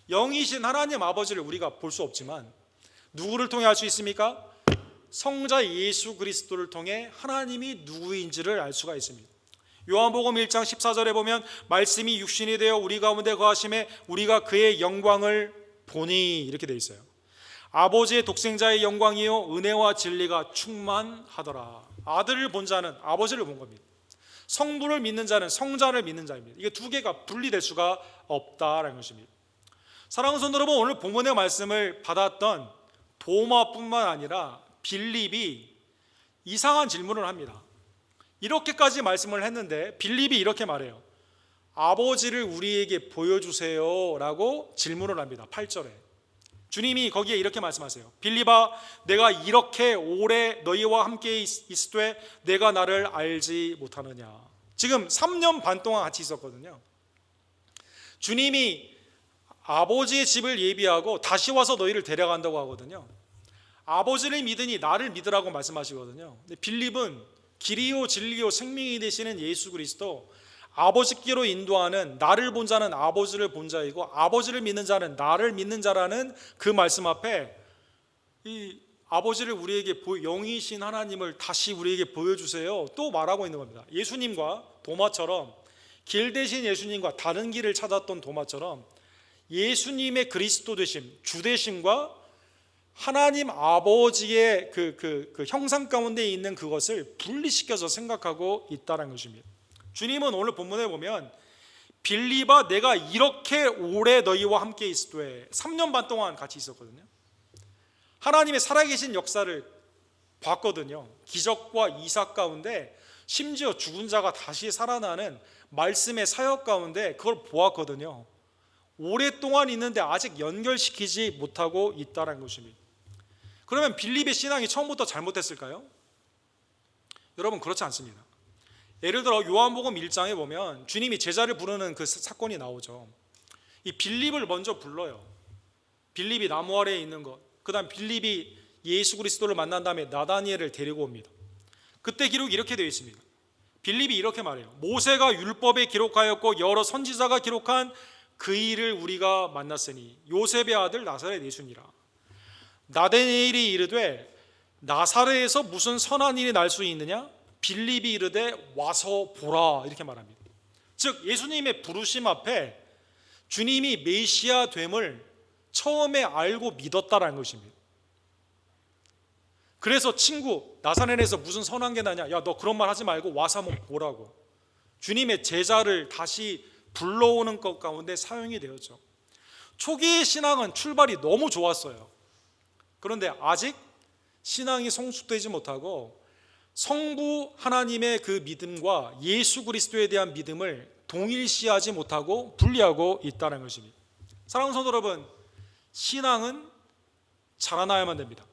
영이신 하나님 아버지를 우리가 볼 수 없지만 누구를 통해 알 수 있습니까? 성자 예수 그리스도를 통해 하나님이 누구인지를 알 수가 있습니다. 요한복음 1장 14절에 보면 말씀이 육신이 되어 우리 가운데 거하심에 우리가 그의 영광을 보니, 이렇게 되어 있어요. 아버지의 독생자의 영광이요 은혜와 진리가 충만하더라. 아들을 본 자는 아버지를 본 겁니다. 성부를 믿는 자는 성자를 믿는 자입니다. 이게 두 개가 분리될 수가 없다라는 것입니다. 사랑하는 성도 여러분, 오늘 본문의 말씀을 받았던 도마뿐만 아니라 빌립이 이상한 질문을 합니다. 이렇게까지 말씀을 했는데 빌립이 이렇게 말해요. 아버지를 우리에게 보여주세요 라고 질문을 합니다. 8절에 주님이 거기에 이렇게 말씀하세요. 빌립아, 내가 이렇게 오래 너희와 함께 있을 때 내가 나를 알지 못하느냐. 지금 3년 반 동안 같이 있었거든요. 주님이 아버지의 집을 예비하고 다시 와서 너희를 데려간다고 하거든요. 아버지를 믿으니 나를 믿으라고 말씀하시거든요. 근데 빌립은 길이요 진리요 생명이 되시는 예수 그리스도, 아버지께로 인도하는 나를 본 자는 아버지를 본 자이고 아버지를 믿는 자는 나를 믿는 자라는 그 말씀 앞에 이 아버지를 우리에게 영이신 하나님을 다시 우리에게 보여주세요 또 말하고 있는 겁니다. 예수님과 도마처럼, 길 대신 예수님과 다른 길을 찾았던 도마처럼 예수님의 그리스도 되심, 주 되심과 하나님 아버지의 그 형상 가운데 있는 그것을 분리시켜서 생각하고 있다는 것입니다. 주님은 오늘 본문에 보면 빌립아, 내가 이렇게 오래 너희와 함께 있을 때 3년 반 동안 같이 있었거든요. 하나님의 살아계신 역사를 봤거든요. 기적과 이삭 가운데 심지어 죽은 자가 다시 살아나는 말씀의 사역 가운데 그걸 보았거든요. 오랫동안 있는데 아직 연결시키지 못하고 있다는 것입니다. 그러면 빌립의 신앙이 처음부터 잘못됐을까요? 여러분, 그렇지 않습니다. 예를 들어 요한복음 1장에 보면 주님이 제자를 부르는 그 사건이 나오죠. 이 빌립을 먼저 불러요. 빌립이 나무 아래에 있는 것. 그 다음 빌립이 예수 그리스도를 만난 다음에 나다니엘을 데리고 옵니다. 그때 기록이 이렇게 되어 있습니다. 빌립이 이렇게 말해요. 모세가 율법에 기록하였고 여러 선지자가 기록한 그 일을 우리가 만났으니 요셉의 아들 나사렛 예수니라. 나다니엘이 이르되 나사렛에서 무슨 선한 일이 날 수 있느냐? 빌립이 이르되 와서 보라, 이렇게 말합니다. 즉 예수님의 부르심 앞에 주님이 메시아 됨을 처음에 알고 믿었다라는 것입니다. 그래서 친구, 나사렛에서 무슨 선한 게 나냐? 야, 너 그런 말 하지 말고 와서 한번 보라고. 주님의 제자를 다시 불러오는 것 가운데 사용이 되었죠. 초기의 신앙은 출발이 너무 좋았어요. 그런데 아직 신앙이 성숙되지 못하고 성부 하나님의 그 믿음과 예수 그리스도에 대한 믿음을 동일시하지 못하고 분리하고 있다는 것입니다. 사랑하는 성도 여러분, 신앙은 자라나야만 됩니다.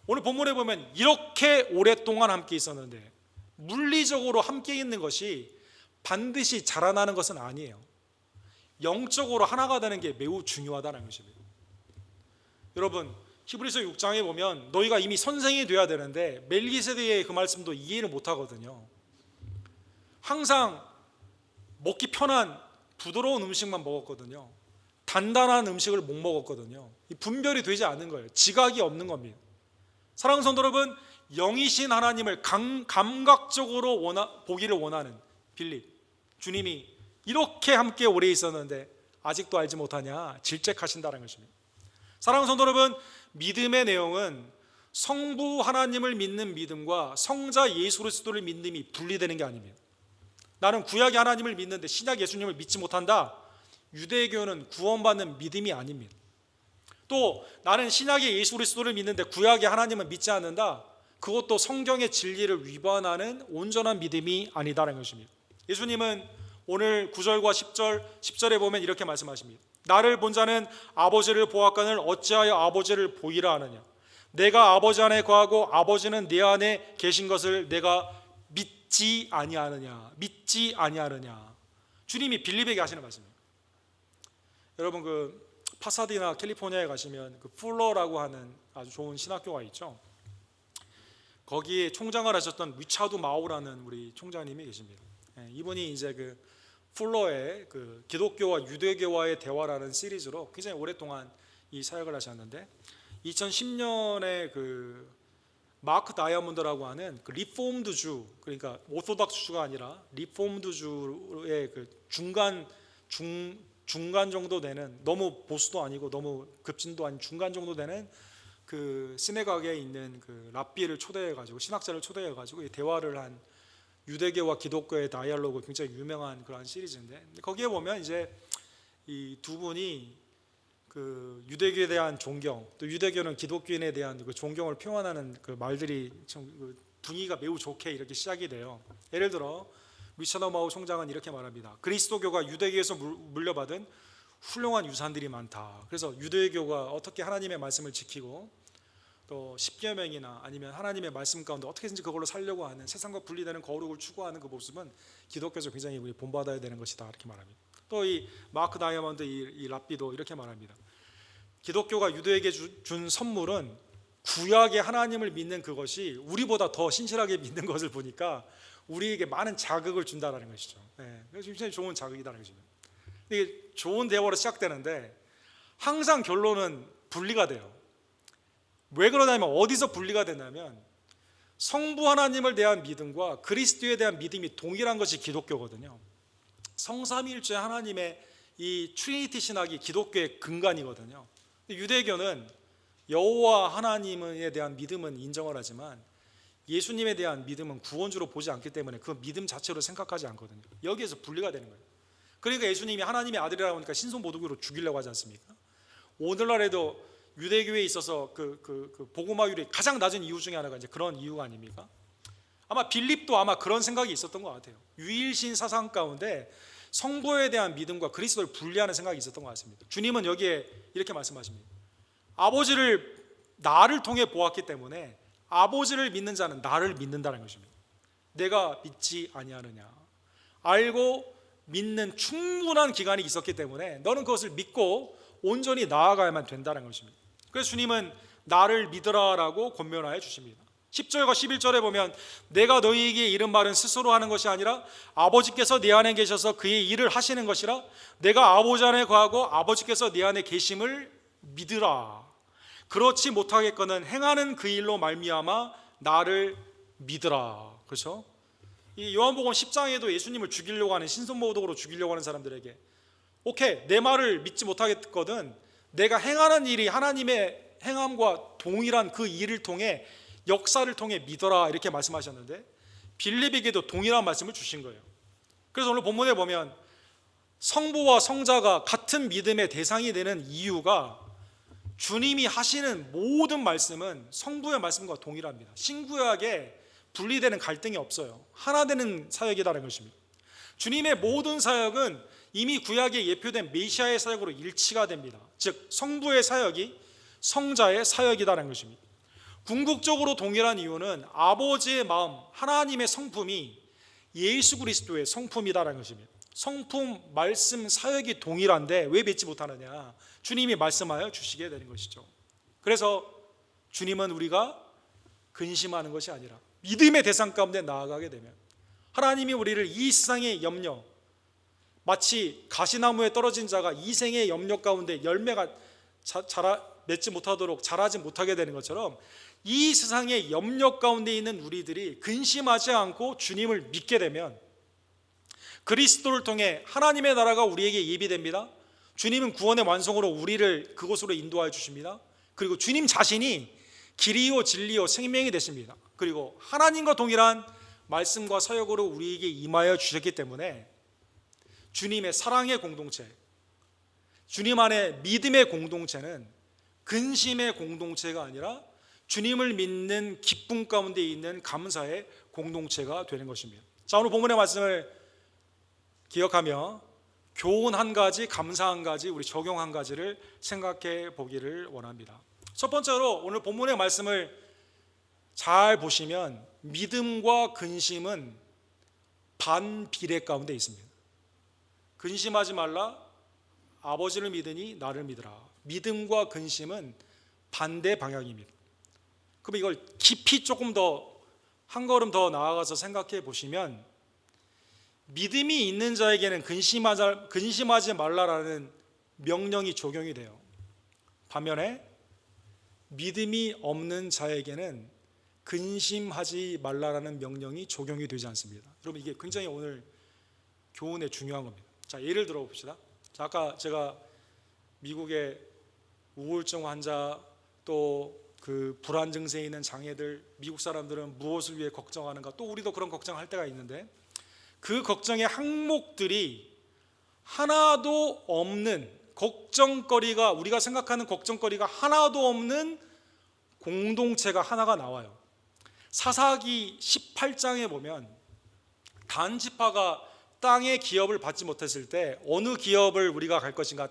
오늘 본문에 보면 이렇게 오랫동안 함께 있었는데 물리적으로 함께 있는 것이 반드시 자라나는 것은 아니에요. 영적으로 하나가 되는 게 매우 중요하다는 것입니다. 여러분, 히브리서 6장에 보면 너희가 이미 선생이 되어야 되는데 멜기세덱의 그 말씀도 이해를 못하거든요. 항상 먹기 편한 부드러운 음식만 먹었거든요. 단단한 음식을 못 먹었거든요. 분별이 되지 않는 거예요. 지각이 없는 겁니다. 사랑하는 성도 여러분, 영이신 하나님을 감각적으로 보기를 원하는 빌립, 주님이 이렇게 함께 오래 있었는데 아직도 알지 못하냐? 질책하신다는 것입니다. 사랑하는 성도 여러분, 믿음의 내용은 성부 하나님을 믿는 믿음과 성자 예수 그리스도를 믿는 믿음이 분리되는 게 아닙니다. 나는 구약의 하나님을 믿는데 신약 예수님을 믿지 못한다. 유대교는 구원받는 믿음이 아닙니다. 또 나는 신약의 예수 그리스도를 믿는데 구약의 하나님은 믿지 않는다. 그것도 성경의 진리를 위반하는 온전한 믿음이 아니다라는 것입니다. 예수님은 오늘 9절과 10절에 보면 이렇게 말씀하십니다. 나를 본 자는 아버지를 보았거늘 어찌하여 아버지를 보이라 하느냐? 내가 아버지 안에 거하고 아버지는 내 안에 계신 것을 내가 믿지 아니하느냐? 믿지 아니하느냐? 주님이 빌립에게 하시는 말씀입니다. 여러분, 그 파사디나 캘리포니아에 가시면 그 풀러라고 하는 아주 좋은 신학교가 있죠. 거기에 총장을 하셨던 리차드 마우라는 우리 총장님이 계십니다. 이분이 이제 그 풀러의 그 기독교와 유대교와의 대화라는 시리즈로 굉장히 오랫동안 이 사역을 하셨는데 2010년에 그 마크 다이아몬드라고 하는 그 리폼드 주, 그러니까 오소닥스 주가 아니라 리폼드 주의 그 중간 정도 되는, 너무 보수도 아니고 너무 급진도 아닌 중간 정도 되는 그 시내각에 있는 그 랍비를 초대해 가지고, 신학자를 초대해 가지고 대화를 한 유대교와 기독교의 다이얼로그, 굉장히 유명한 그런 시리즈인데 거기에 보면 이제 이 두 분이 그 유대교에 대한 존경, 또 유대교는 기독교인에 대한 그 존경을 표현하는 그 말들이 참 분위기가 매우 좋게 이렇게 시작이 돼요. 예를 들어 리차드 마우 총장은 이렇게 말합니다. 그리스도교가 유대교에서 물려받은 훌륭한 유산들이 많다. 그래서 유대교가 어떻게 하나님의 말씀을 지키고 또 십계명이나 아니면 하나님의 말씀 가운데 어떻게든지 그걸로 살려고 하는, 세상과 분리되는 거룩을 추구하는 그 모습은 기독교에서 굉장히 우리 본받아야 되는 것이다, 이렇게 말합니다. 또 이 마크 다이아몬드 이 랍비도 이렇게 말합니다. 기독교가 유대에게 준 선물은 구약의 하나님을 믿는 그것이 우리보다 더 신실하게 믿는 것을 보니까 우리에게 많은 자극을 준다라는 것이죠. 그래서 굉장히 좋은 자극이다라는 것입니다. 이게 좋은 대화로 시작되는데 항상 결론은 분리가 돼요. 왜 그러냐면, 어디서 분리가 되냐면 성부 하나님을 대한 믿음과 그리스도에 대한 믿음이 동일한 것이 기독교거든요. 성삼위일체 하나님의 이 트리니티 신학이 기독교의 근간이거든요. 유대교는 여호와 하나님에 대한 믿음은 인정을 하지만 예수님에 대한 믿음은 구원주로 보지 않기 때문에 그 믿음 자체로 생각하지 않거든요. 여기에서 분리가 되는 거예요. 그러니까 예수님이 하나님의 아들이라고 하니까 신성모독으로 죽이려고 하지 않습니까? 오늘날에도 유대교에 있어서 그 복음화율이 가장 낮은 이유 중에 하나가 이제 그런 이유가 아닙니까? 아마 빌립도 아마 그런 생각이 있었던 것 같아요. 유일신 사상 가운데 성부에 대한 믿음과 그리스도를 분리하는 생각이 있었던 것 같습니다. 주님은 여기에 이렇게 말씀하십니다. 아버지를 나를 통해 보았기 때문에 아버지를 믿는 자는 나를 믿는다는 것입니다. 내가 믿지 아니하느냐. 알고 믿는 충분한 기간이 있었기 때문에 너는 그것을 믿고 온전히 나아가야만 된다는 것입니다. 그래서 주님은 나를 믿으라라고 권면하여 주십니다. 10절과 11절에 보면 내가 너희에게 이른 말은 스스로 하는 것이 아니라 아버지께서 내 안에 계셔서 그의 일을 하시는 것이라. 내가 아버지 안에 거하고 아버지께서 내 안에 계심을 믿으라. 그렇지 못하겠거든 행하는 그 일로 말미암아 나를 믿으라. 그렇죠? 이 요한복음 10장에도 예수님을 죽이려고 하는, 신선모독으로 죽이려고 하는 사람들에게 오케이, 내 말을 믿지 못하겠거든 내가 행하는 일이 하나님의 행함과 동일한 그 일을 통해, 역사를 통해 믿어라, 이렇게 말씀하셨는데 빌립에게도 동일한 말씀을 주신 거예요. 그래서 오늘 본문에 보면 성부와 성자가 같은 믿음의 대상이 되는 이유가 주님이 하시는 모든 말씀은 성부의 말씀과 동일합니다. 신구약에 분리되는 갈등이 없어요. 하나 되는 사역이라는 것입니다. 주님의 모든 사역은 이미 구약에 예표된 메시아의 사역으로 일치가 됩니다. 즉 성부의 사역이 성자의 사역이라는 것입니다. 궁극적으로 동일한 이유는 아버지의 마음, 하나님의 성품이 예수 그리스도의 성품이다라는 것입니다. 성품, 말씀, 사역이 동일한데 왜 믿지 못하느냐? 주님이 말씀하여 주시게 되는 것이죠. 그래서 주님은 우리가 근심하는 것이 아니라 믿음의 대상 가운데 나아가게 되면 하나님이 우리를 이 세상의 염려, 마치 가시나무에 떨어진 자가 이 생의 염려 가운데 열매가 맺지 못하도록 자라지 못하게 되는 것처럼 이 세상의 염려 가운데 있는 우리들이 근심하지 않고 주님을 믿게 되면 그리스도를 통해 하나님의 나라가 우리에게 예비됩니다. 주님은 구원의 완성으로 우리를 그곳으로 인도하여 주십니다. 그리고 주님 자신이 길이요 진리요 생명이 되십니다. 그리고 하나님과 동일한 말씀과 사역으로 우리에게 임하여 주셨기 때문에 주님의 사랑의 공동체, 주님 안에 믿음의 공동체는 근심의 공동체가 아니라 주님을 믿는 기쁨 가운데 있는 감사의 공동체가 되는 것입니다. 자, 오늘 본문의 말씀을 기억하며 교훈 한 가지, 감사 한 가지, 우리 적용 한 가지를 생각해 보기를 원합니다. 첫 번째로 오늘 본문의 말씀을 잘 보시면 믿음과 근심은 반비례 가운데 있습니다. 근심하지 말라, 아버지를 믿으니 나를 믿으라. 믿음과 근심은 반대 방향입니다. 그럼 이걸 깊이 조금 더 한 걸음 더 나아가서 생각해 보시면 믿음이 있는 자에게는 근심하지 말라라는 명령이 적용이 돼요. 반면에 믿음이 없는 자에게는 근심하지 말라라는 명령이 적용이 되지 않습니다. 여러분, 이게 굉장히 오늘 교훈에 중요한 겁니다. 자, 예를 들어 봅시다. 자, 아까 제가 미국의 우울증 환자, 또 그 불안 증세에 있는 장애들, 미국 사람들은 무엇을 위해 걱정하는가, 또 우리도 그런 걱정할 때가 있는데 그 걱정의 항목들이 하나도 없는 걱정거리가, 우리가 생각하는 걱정거리가 하나도 없는 공동체가 하나가 나와요. 사사기 18장에 보면 단지파가 땅의 기업을 받지 못했을 때 어느 기업을 우리가 갈 것인가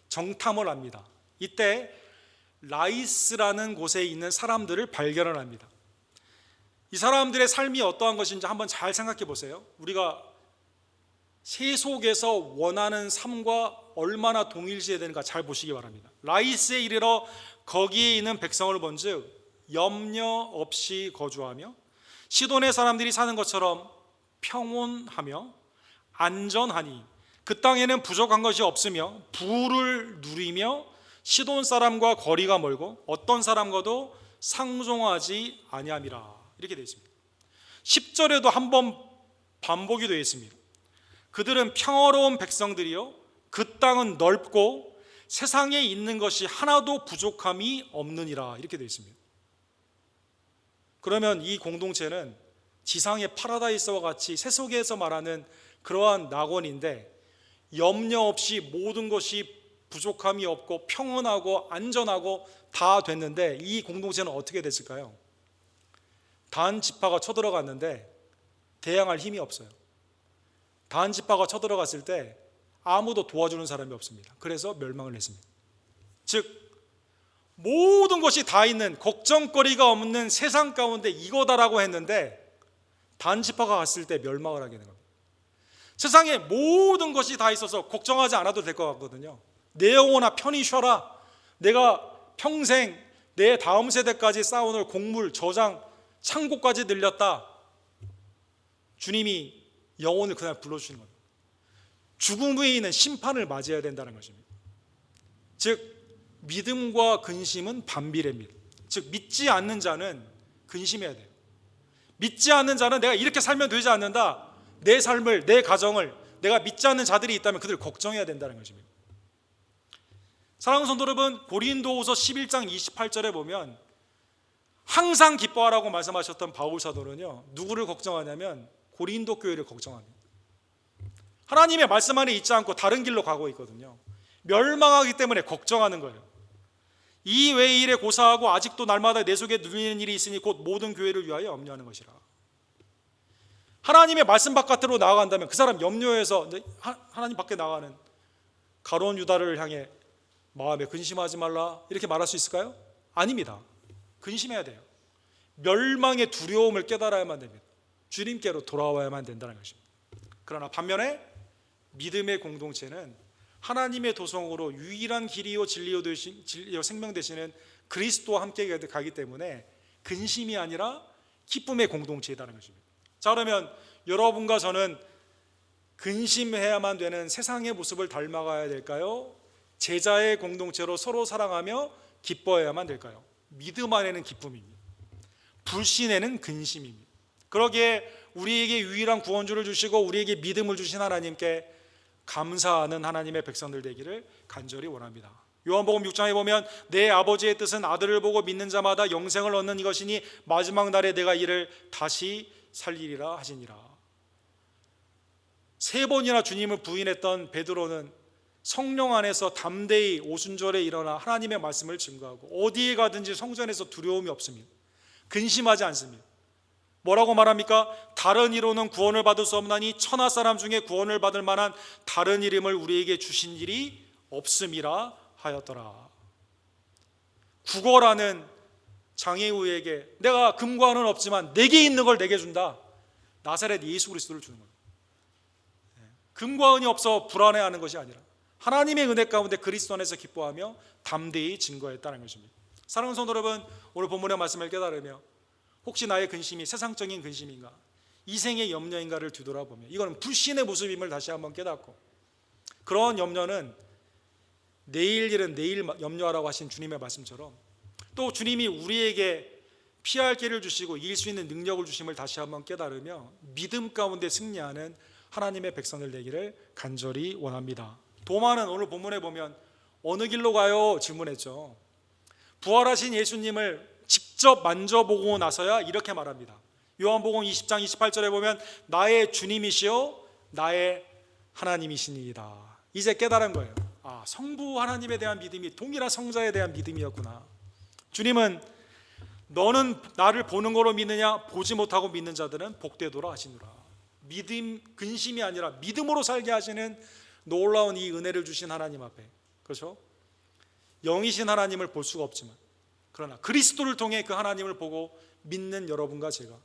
정탐을 합니다. 이때 라이스라는 곳에 있는 사람들을 발견을 합니다. 이 사람들의 삶이 어떠한 것인지 한번 잘 생각해 보세요. 우리가 세속에서 원하는 삶과 얼마나 동일시해야 되는가 잘 보시기 바랍니다. 라이스에 이르러 거기에 있는 백성을 본즉 염려 없이 거주하며 시돈의 사람들이 사는 것처럼 평온하며 안전하니 그 땅에는 부족한 것이 없으며 부를 누리며 시돈 사람과 거리가 멀고 어떤 사람과도 상종하지 아니함이라. 이렇게 되어 있습니다. 10절에도 한번 반복이 되어 있습니다. 그들은 평화로운 백성들이요 그 땅은 넓고 세상에 있는 것이 하나도 부족함이 없느니라. 이렇게 되어 있습니다. 그러면 이 공동체는 지상의 파라다이스와 같이 세속에서 말하는 그러한 낙원인데 염려 없이 모든 것이 부족함이 없고 평온하고 안전하고 다 됐는데 이 공동체는 어떻게 됐을까요? 단 지파가 쳐들어갔는데 대항할 힘이 없어요. 단 지파가 쳐들어갔을 때 아무도 도와주는 사람이 없습니다. 그래서 멸망을 했습니다. 즉 모든 것이 다 있는 걱정거리가 없는 세상 가운데 이거다라고 했는데 단지파가 갔을 때 멸망을 하게 되는 겁니다. 세상에 모든 것이 다 있어서 걱정하지 않아도 될 것 같거든요. 내 영혼아 편히 쉬어라. 내가 평생 내 다음 세대까지 쌓아놓을 곡물, 저장, 창고까지 늘렸다. 주님이 영혼을 그날 불러주시는 겁니다. 죽음에 있는 심판을 맞이해야 된다는 것입니다. 즉 믿음과 근심은 반비례입니다. 즉 믿지 않는 자는 근심해야 돼요. 믿지 않는 자는 내가 이렇게 살면 되지 않는다. 내 삶을, 내 가정을 내가 믿지 않는 자들이 있다면 그들을 걱정해야 된다는 것입니다. 사랑하는 성도 여러분, 고린도후서 11장 28절에 보면 항상 기뻐하라고 말씀하셨던 바울 사도는요, 누구를 걱정하냐면 고린도 교회를 걱정합니다. 하나님의 말씀 안에 있지 않고 다른 길로 가고 있거든요. 멸망하기 때문에 걱정하는 거예요. 이 외의 일에 고사하고 아직도 날마다 내 속에 누리는 일이 있으니 곧 모든 교회를 위하여 염려하는 것이라. 하나님의 말씀 바깥으로 나아간다면 그 사람 염려해서 하나님 밖에 나가는 가룟 유다를 향해 마음에 근심하지 말라 이렇게 말할 수 있을까요? 아닙니다. 근심해야 돼요. 멸망의 두려움을 깨달아야만 됩니다. 주님께로 돌아와야만 된다는 것입니다. 그러나 반면에 믿음의 공동체는 하나님의 도성으로 유일한 길이요 진리요 생명 되시는 그리스도와 함께 가기 때문에 근심이 아니라 기쁨의 공동체이라는 것입니다. 자, 그러면 여러분과 저는 근심해야만 되는 세상의 모습을 닮아가야 될까요? 제자의 공동체로 서로 사랑하며 기뻐해야만 될까요? 믿음 안에는 기쁨입니다. 불신에는 근심입니다. 그러기에 우리에게 유일한 구원주를 주시고 우리에게 믿음을 주신 하나님께 감사하는 하나님의 백성들 되기를 간절히 원합니다. 요한복음 6장에 보면 내 아버지의 뜻은 아들을 보고 믿는 자마다 영생을 얻는 이것이니 마지막 날에 내가 이를 다시 살리리라 하시니라. 3번이나 주님을 부인했던 베드로는 성령 안에서 담대히 오순절에 일어나 하나님의 말씀을 증거하고 어디에 가든지 성전에서 두려움이 없습니다. 근심하지 않습니다. 뭐라고 말합니까? 다른 이로는 구원을 받을 수 없나니 천하 사람 중에 구원을 받을 만한 다른 이름을 우리에게 주신 일이 없음이라 하였더라. 구걸하는 장애우에게 내가 금과 은은 없지만 내게 있는 걸 내게 준다. 나사렛 예수 그리스도를 주는 거예요. 금과 은이 없어 불안해하는 것이 아니라 하나님의 은혜 가운데 그리스도 안에서 기뻐하며 담대히 증거했다는 것입니다. 사랑하는 성도 여러분, 오늘 본문의 말씀을 깨달으며 혹시 나의 근심이 세상적인 근심인가, 이생의 염려인가를 뒤돌아보며 이거는 불신의 모습임을 다시 한번 깨닫고, 그런 염려는 내일 일은 내일 염려하라고 하신 주님의 말씀처럼 또 주님이 우리에게 피할 길을 주시고 이길 수 있는 능력을 주심을 다시 한번 깨달으며 믿음 가운데 승리하는 하나님의 백성들 되기를 간절히 원합니다. 도마는 오늘 본문에 보면 어느 길로 가요? 질문했죠. 부활하신 예수님을 직접 만져보고 나서야 이렇게 말합니다. 요한복음 20장 28절에 보면 나의 주님이시요 나의 하나님이시니이다. 이제 깨달은 거예요. 아, 성부 하나님에 대한 믿음이 동일한 성자에 대한 믿음이었구나. 주님은 너는 나를 보는 거로 믿느냐 보지 못하고 믿는 자들은 복되도록 하시노라. 믿음, 근심이 아니라 믿음으로 살게 하시는 놀라운 이 은혜를 주신 하나님 앞에, 그렇죠? 영이신 하나님을 볼 수가 없지만 그러나 그리스도를 통해 그 하나님을 보고 믿는 여러분과 제가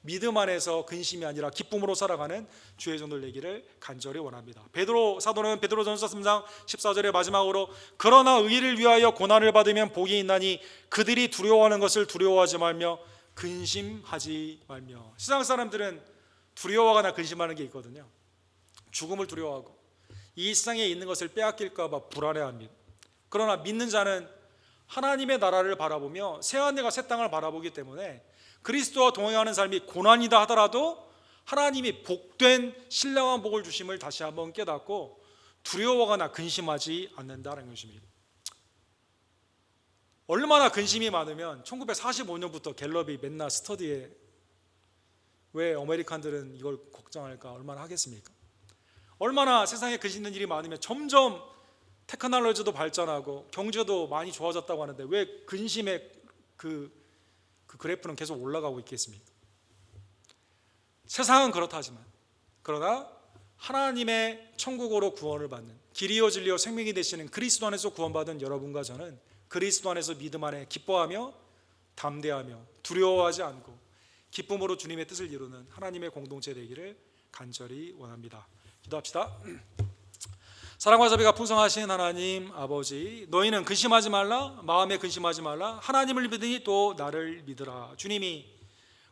믿음 안에서 근심이 아니라 기쁨으로 살아가는 주의 종들 되기를 간절히 원합니다. 베드로 사도는 베드로전서 3장 14절의 마지막으로 그러나 의를 위하여 고난을 받으면 복이 있나니 그들이 두려워하는 것을 두려워하지 말며 근심하지 말며. 세상 사람들은 두려워하거나 근심하는 게 있거든요. 죽음을 두려워하고 이 세상에 있는 것을 빼앗길까 봐 불안해합니다. 그러나 믿는 자는 하나님의 나라를 바라보며 새하늘과 새 땅을 바라보기 때문에 그리스도와 동행하는 삶이 고난이다 하더라도 하나님이 복된 신령한 복을 주심을 다시 한번 깨닫고 두려워하거나 근심하지 않는다는 것입니다. 얼마나 근심이 많으면 1945년부터 갤럽이 맨날 스터디에 왜 아메리칸들은 이걸 걱정할까 얼마나 하겠습니까? 얼마나 세상에 근심된 일이 많으면 점점 테크놀로지도 발전하고 경제도 많이 좋아졌다고 하는데 왜 근심의 그 그래프는 계속 올라가고 있겠습니까? 세상은 그렇다 하지만 그러나 하나님의 천국으로 구원을 받는 길이요 진리요 생명이 되시는 그리스도 안에서 구원받은 여러분과 저는 그리스도 안에서 믿음 안에 기뻐하며 담대하며 두려워하지 않고 기쁨으로 주님의 뜻을 이루는 하나님의 공동체 되기를 간절히 원합니다. 기도합시다. 사랑과 자비가 풍성하신 하나님 아버지, 너희는 근심하지 말라, 마음에 근심하지 말라, 하나님을 믿으니 또 나를 믿으라. 주님이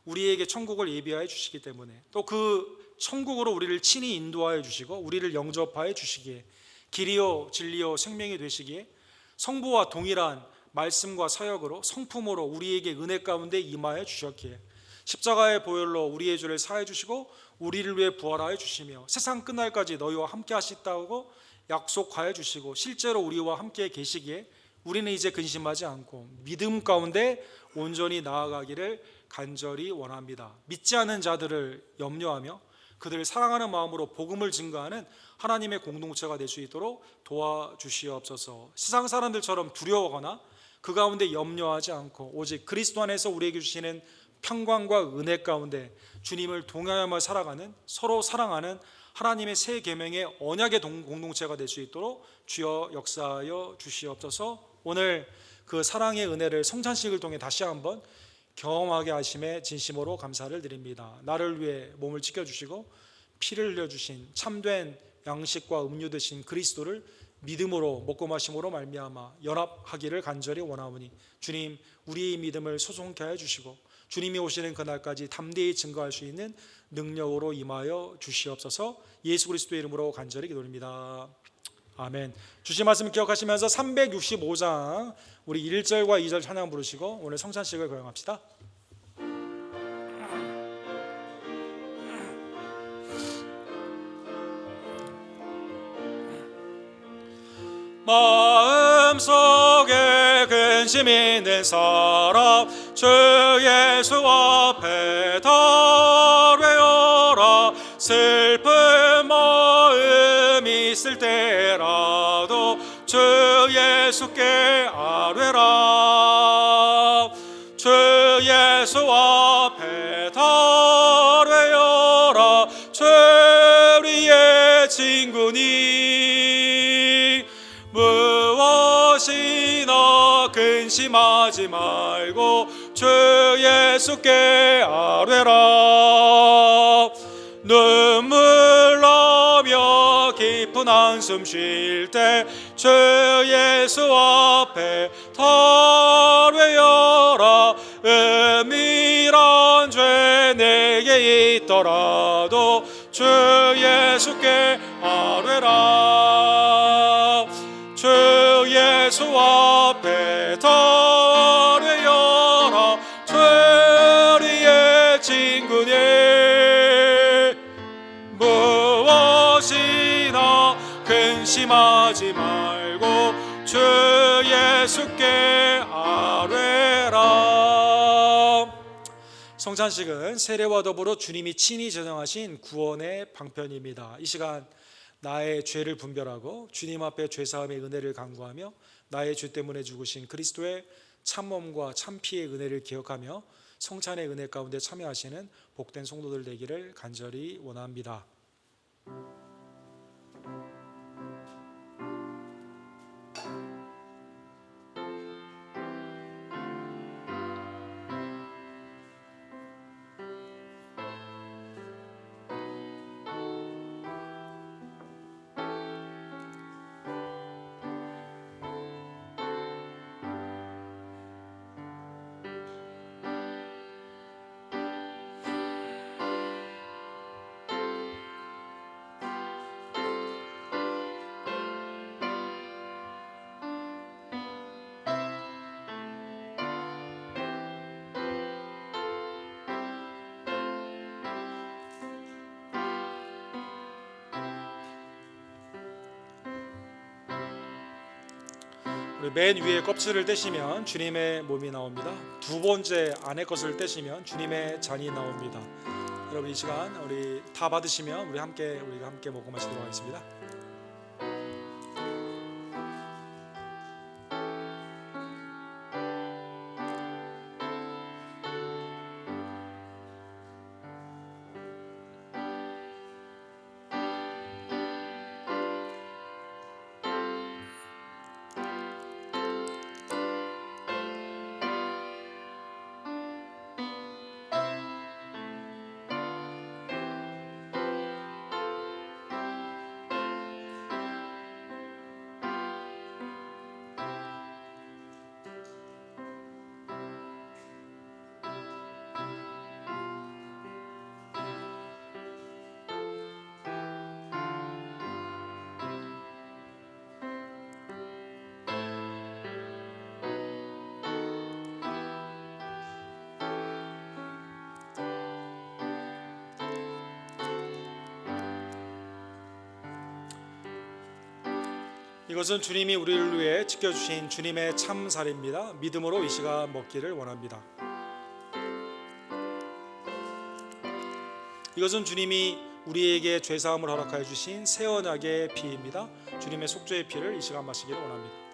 우리에게 천국을 예비하여 주시기 때문에 또 그 천국으로 우리를 친히 인도하여 주시고 우리를 영접하여 주시기에 길이요 진리요 생명이 되시기에 성부와 동일한 말씀과 사역으로 성품으로 우리에게 은혜 가운데 임하여 주셨기에 십자가의 보혈로 우리의 죄를 사해 주시고 우리를 위해 부활하여 주시며 세상 끝날까지 너희와 함께 하시다고 약속하여 주시고 실제로 우리와 함께 계시기에 우리는 이제 근심하지 않고 믿음 가운데 온전히 나아가기를 간절히 원합니다. 믿지 않는 자들을 염려하며 그들을 사랑하는 마음으로 복음을 증거하는 하나님의 공동체가 될 수 있도록 도와주시옵소서. 세상 사람들처럼 두려워하거나 그 가운데 염려하지 않고 오직 그리스도 안에서 우리에게 주시는 평강과 은혜 가운데 주님을 동행하며 살아가는, 서로 사랑하는 하나님의 새 계명의 언약의 공동체가 될 수 있도록 주여 역사하여 주시옵소서. 오늘 그 사랑의 은혜를 성찬식을 통해 다시 한번 경험하게 하심에 진심으로 감사를 드립니다. 나를 위해 몸을 지켜주시고 피를 흘려주신 참된 양식과 음료 되신 그리스도를 믿음으로 먹고 마심으로 말미암아 연합하기를 간절히 원하오니 주님, 우리의 믿음을 소송케 하여 주시고 주님이 오시는 그날까지 담대히 증거할 수 있는 능력으로 임하여 주시옵소서. 예수 그리스도의 이름으로 간절히 기도드립니다. 아멘. 주신 말씀 기억하시면서 365장 우리 1절과 2절 찬양 부르시고 오늘 성찬식을 거행합시다. 마음속에 근심 있는 사람 주 예수 앞에 달뢰어라. 슬픈 마음 있을 때라도 주 예수께 아뢰라. 주 예수 앞에 달뢰어라. 주 우리의 친구니 무엇이나 근심하지 말고 주 예수께 아뢰라. 눈물 나며 깊은 한숨 쉴 때 주 예수 앞에 달뢰어라. 은밀한 죄 내게 있더라도 주 예수께 아뢰라. 주 예수 앞에 달뢰어라. 주 우리의 친구니 무엇이나 근심하지 말고 주 예수께 아뢰라. 성찬식은 세례와 더불어 주님이 친히 제정하신 구원의 방편입니다. 이 시간 나의 죄를 분별하고 주님 앞에 죄사함의 은혜를 간구하며 나의 죄 때문에 죽으신 그리스도의 참몸과 참피의 은혜를 기억하며 성찬의 은혜 가운데 참여하시는 복된 성도들 되기를 간절히 원합니다. 우리 맨 위에 껍질을 떼시면 주님의 몸이 나옵니다. 두 번째 안에 것을 떼시면 주님의 잔이 나옵니다. 여러분 이 시간 우리 다 받으시면 우리가 함께 먹고 마시도록 하겠습니다. 이것은 주님이 우리를 위해 지켜주신 주님의 참살입니다. 믿음으로 이 시간 먹기를 원합니다. 이것은 주님이 우리에게 죄사함을 허락하여 주신 새 언약의 피입니다. 주님의 속죄의 피를 이 시간 마시기를 원합니다.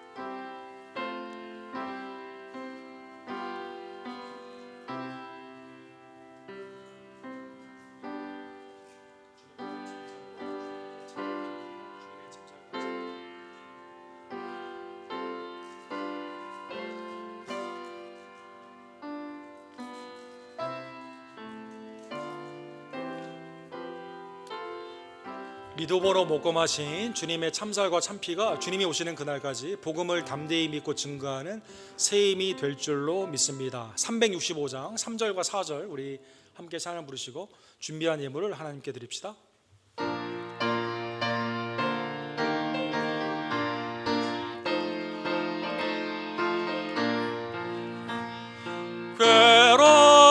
믿음으로 먹고 마신 주님의 참살과 참피가 주님이 오시는 그날까지 복음을 담대히 믿고 증거하는 새 힘이 될 줄로 믿습니다. 365장 3절과 4절 우리 함께 찬양 부르시고 준비한 예물을 하나님께 드립시다.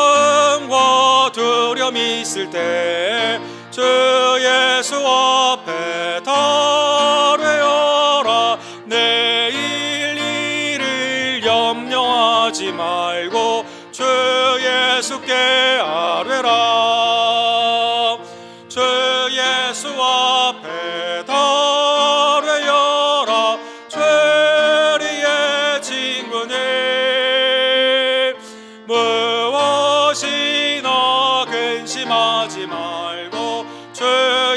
괴로움과 두려움이 있을 때 주 예수 앞에 달뢰어라. 내일 일을 염려하지 말고 주 예수께 아뢰라. 주 예수 앞에 달뢰어라. 죄리의 친구니 무엇이나 근심하지 말고 주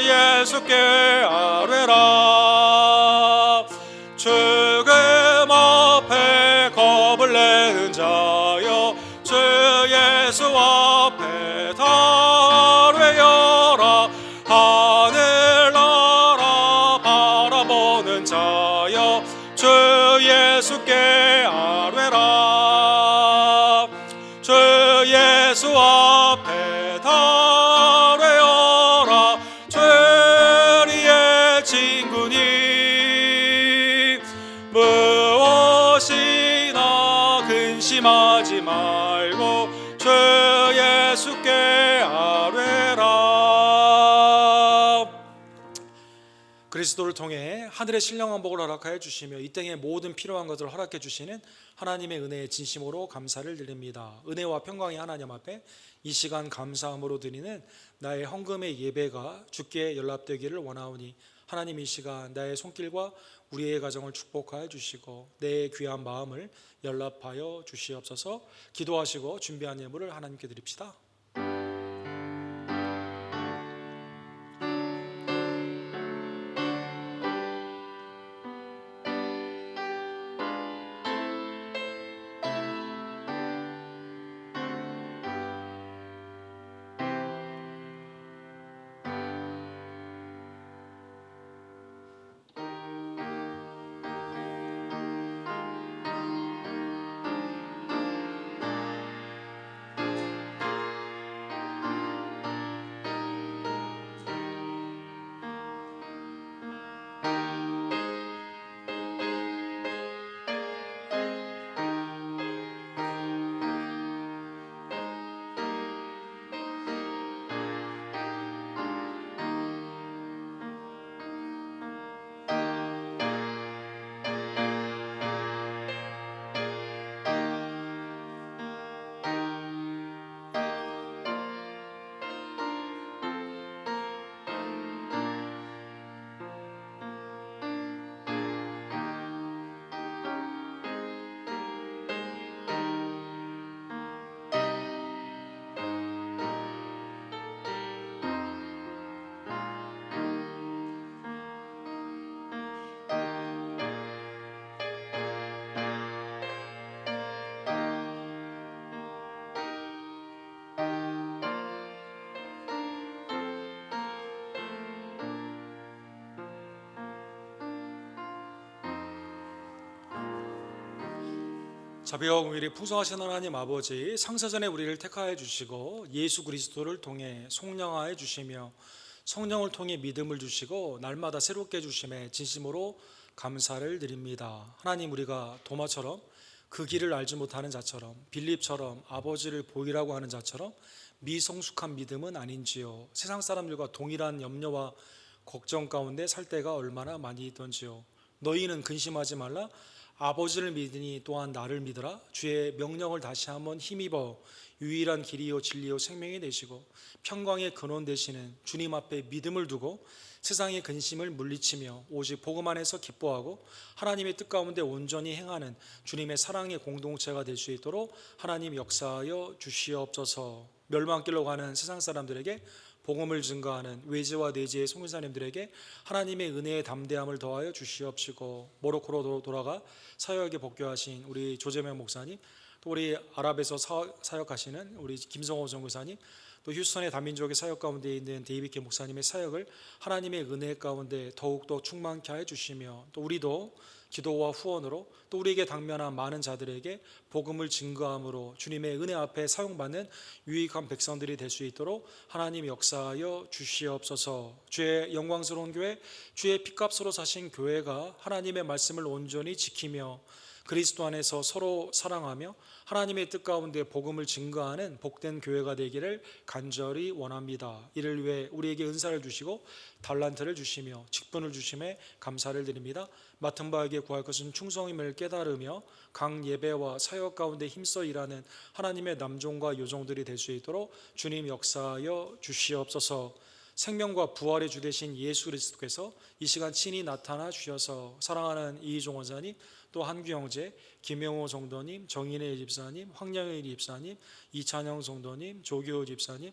예수께 아뢰라. 죽음 앞에 겁을 내는 자여 주 예수 앞에 달뢰어라. 하늘나라 바라보는 자여 주 예수께 아뢰라. 주 예수 앞에 달뢰어라. 죄리의 친구니 무엇이나 근심하지 말고 주 예수께 아뢰라. 그리스도를 통해 하늘의 신령한 복을 허락하여 주시며 이 땅의 모든 필요한 것을 허락해 주시는 하나님의 은혜에 진심으로 감사를 드립니다. 은혜와 평강의 하나님 앞에 이 시간 감사함으로 드리는 나의 헌금의 예배가 주께 연락되기를 원하오니 하나님 이 시간 나의 손길과 우리의 가정을 축복하여 주시고 내 귀한 마음을 연락하여 주시옵소서. 기도하시고 준비한 예물을 하나님께 드립시다. 자비와 공일이 풍성하신 하나님 아버지, 창세전에 우리를 택하여 주시고 예수 그리스도를 통해 속량하여 주시며 성령을 통해 믿음을 주시고 날마다 새롭게 해주심에 진심으로 감사를 드립니다. 하나님, 우리가 도마처럼 그 길을 알지 못하는 자처럼, 빌립처럼 아버지를 보이라고 하는 자처럼 미성숙한 믿음은 아닌지요. 세상 사람들과 동일한 염려와 걱정 가운데 살 때가 얼마나 많이 있던지요. 너희는 근심하지 말라. 아버지를 믿으니 또한 나를 믿으라. 주의 명령을 다시 한번 힘입어 유일한 길이요 진리요 생명이 되시고 평강의 근원 되시는 주님 앞에 믿음을 두고 세상의 근심을 물리치며 오직 복음 안에서 기뻐하고 하나님의 뜻 가운데 온전히 행하는 주님의 사랑의 공동체가 될 수 있도록 하나님 역사하여 주시옵소서. 멸망길로 가는 세상 사람들에게 복음을 증거하는 외지와 내지의 선교사님들에게 하나님의 은혜의 담대함을 더하여 주시옵시고, 모로코로 돌아가 사역에 복귀하신 우리 조재명 목사님, 또 우리 아랍에서 사역하시는 우리 김성호 선교사님, 또 휴스턴의 다민족의 사역 가운데 있는 데이비케 목사님의 사역을 하나님의 은혜 가운데 더욱더 충만케 하여 주시며, 또 우리도 기도와 후원으로 또 우리에게 당면한 많은 자들에게 복음을 증거함으로 주님의 은혜 앞에 사용받는 유익한 백성들이 될 수 있도록 하나님 역사하여 주시옵소서. 주의 영광스러운 교회, 주의 피값으로 사신 교회가 하나님의 말씀을 온전히 지키며 그리스도 안에서 서로 사랑하며 하나님의 뜻 가운데 복음을 증거하는 복된 교회가 되기를 간절히 원합니다. 이를 위해 우리에게 은사를 주시고 달란트를 주시며 직분을 주심에 감사를 드립니다. 맡은 바에게 구할 것은 충성임을 깨달으며 각 예배와 사역 가운데 힘써 일하는 하나님의 남종과 요종들이 될 수 있도록 주님 역사하여 주시옵소서. 생명과 부활의 주 되신 예수 그리스도께서 이 시간 친히 나타나 주셔서 사랑하는 이희종 원사님, 또 한규 형제, 김영호 성도님, 정인혜 집사님, 황영일 집사님, 이찬영 성도님, 조규호 집사님,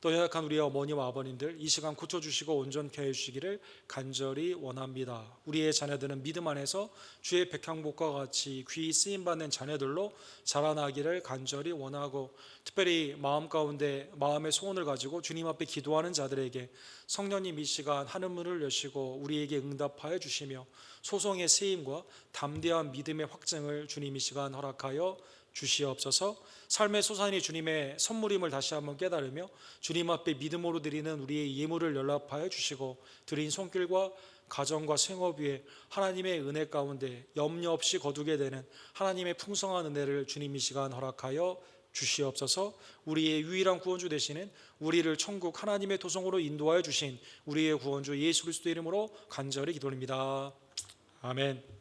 또 연약한 우리 어머니와 아버님들 이 시간 고쳐주시고 온전케 해주시기를 간절히 원합니다. 우리의 자녀들은 믿음 안에서 주의 백향목과 같이 귀히 쓰임받는 자녀들로 자라나기를 간절히 원하고, 특별히 마음 가운데 마음의 소원을 가지고 주님 앞에 기도하는 자들에게 성령님 이 시간 하늘문을 여시고 우리에게 응답하여 주시며 소송의 세임과 담대한 믿음의 확증을 주님 이 시간 허락하여 주시옵소서. 삶의 소산이 주님의 선물임을 다시 한번 깨달으며 주님 앞에 믿음으로 드리는 우리의 예물을 연락하여 주시고 드린 손길과 가정과 생업 위에 하나님의 은혜 가운데 염려 없이 거두게 되는 하나님의 풍성한 은혜를 주님 이 시간 허락하여 주시옵소서. 우리의 유일한 구원주 되시는 우리를 천국 하나님의 도성으로 인도하여 주신 우리의 구원주 예수 그리스도 이름으로 간절히 기도합니다. 아멘.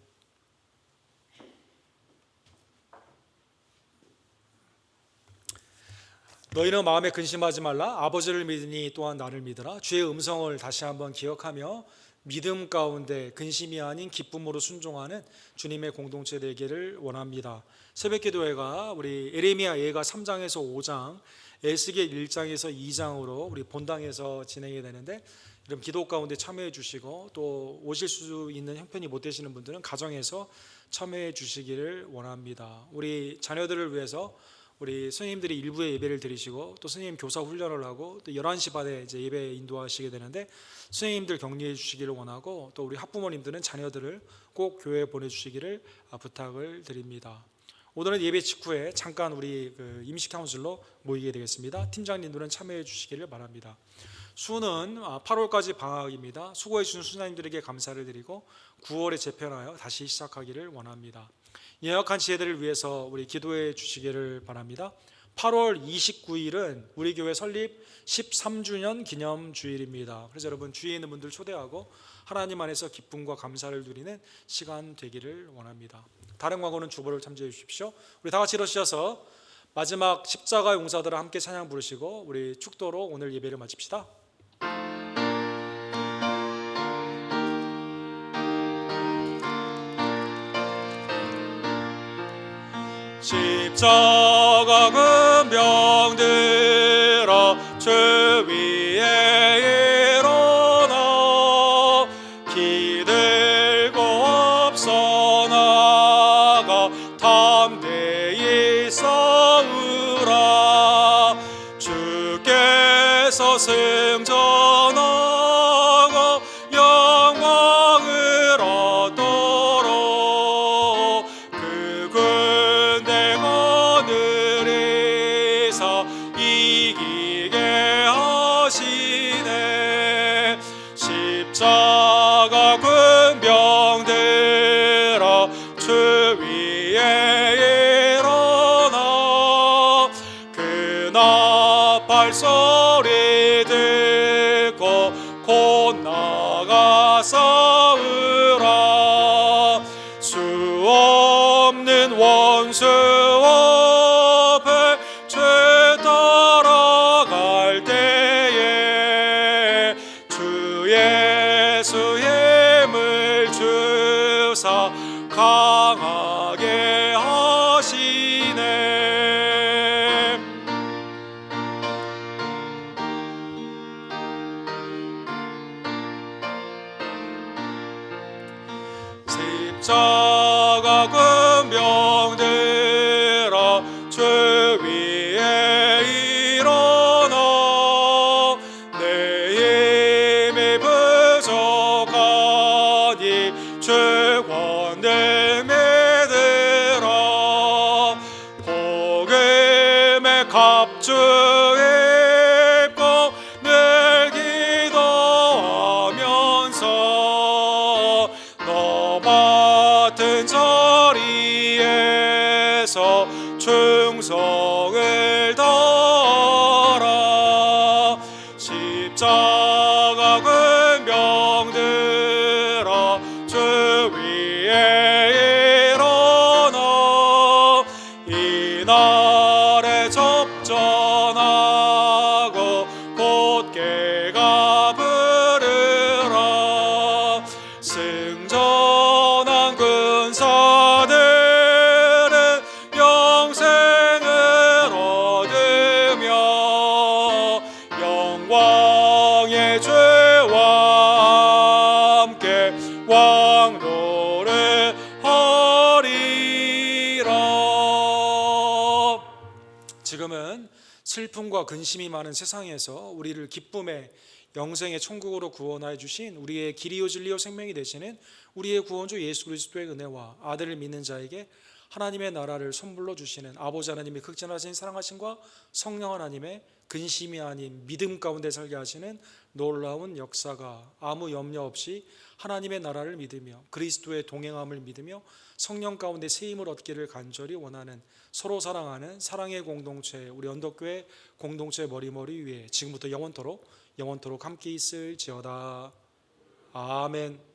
너희는 마음에 근심하지 말라. 아버지를 믿으니 또한 나를 믿으라. 주의 음성을 다시 한번 기억하며 믿음 가운데 근심이 아닌 기쁨으로 순종하는 주님의 공동체 되기를 원합니다. 새벽기도회가 우리 에레미야 예가 3장에서 5장, 에스겔 1장에서 2장으로 우리 본당에서 진행이 되는데, 이런 기도 가운데 참여해 주시고 또 오실 수 있는 형편이 못 되시는 분들은 가정에서 참여해 주시기를 원합니다. 우리 자녀들을 위해서 우리 선생님들이 일부의 예배를 드리시고 또 선생님 교사 훈련을 하고 또 11시 반에 이제 예배 인도하시게 되는데, 선생님들 격려해 주시기를 원하고 또 우리 학부모님들은 자녀들을 꼭 교회에 보내주시기를 부탁을 드립니다. 오늘은 예배 직후에 잠깐 우리 임시 카운슬로 모이게 되겠습니다. 팀장님들은 참여해 주시기를 바랍니다. 수는 8월까지 방학입니다. 수고해 주신 수장님들에게 감사를 드리고 9월에 재편하여 다시 시작하기를 원합니다. 연약한 지혜들을 위해서 우리 기도해 주시기를 바랍니다. 8월 29일은 우리 교회 설립 13주년 기념 주일입니다. 그래서 여러분 주위에 있는 분들 초대하고 하나님 안에서 기쁨과 감사를 누리는 시간 되기를 원합니다. 다른 광고는 주보를 참조해 주십시오. 우리 다 같이 일어서셔서 마지막 십자가 용사들을 함께 찬양 부르시고 우리 축도로 오늘 예배를 마칩시다. 십자가 금병들아 주 위에 일어나 기들고 앞서 나가 담대히 싸우라. 주께서 승천하고 영광을 얻도록 그 군대가 하늘에서 이기게 하시네. 십자가 군병들아 주 위에 일어나 그 나팔 소리 듣고 곧 나가 싸우라. 십자가 군병들아 주 위에 일어나 내 힘이 부족하니 주 권능 믿으라 복음의 갑주 입고 늘 기도하면서 너 맡은 자리에서 충성을 다하라 십자가 군병들아 주 위에 일어나 이날에 접전하고 곧게가 부르라 승전한 군사들은 영생을 얻으며 영광의 주와 함께 왕노를 하리라. 지금은 슬픔과 근심이 많은 세상에서 우리를 기쁨의 영생의 천국으로 구원하여 주신 우리의 길이요 진리요 생명이 되시는 우리의 구원주 예수 그리스도의 은혜와 아들을 믿는 자에게 하나님의 나라를 선물로 주시는 아버지 하나님의 극진하신 사랑하심과 성령 하나님의 근심이 아닌 믿음 가운데 살게 하시는 놀라운 역사가 아무 염려 없이 하나님의 나라를 믿으며 그리스도의 동행함을 믿으며 성령 가운데 세임을 얻기를 간절히 원하는 서로 사랑하는 사랑의 공동체 우리 언덕교회 공동체 머리머리 위에 지금부터 영원토록 함께 있을지어다. 아멘.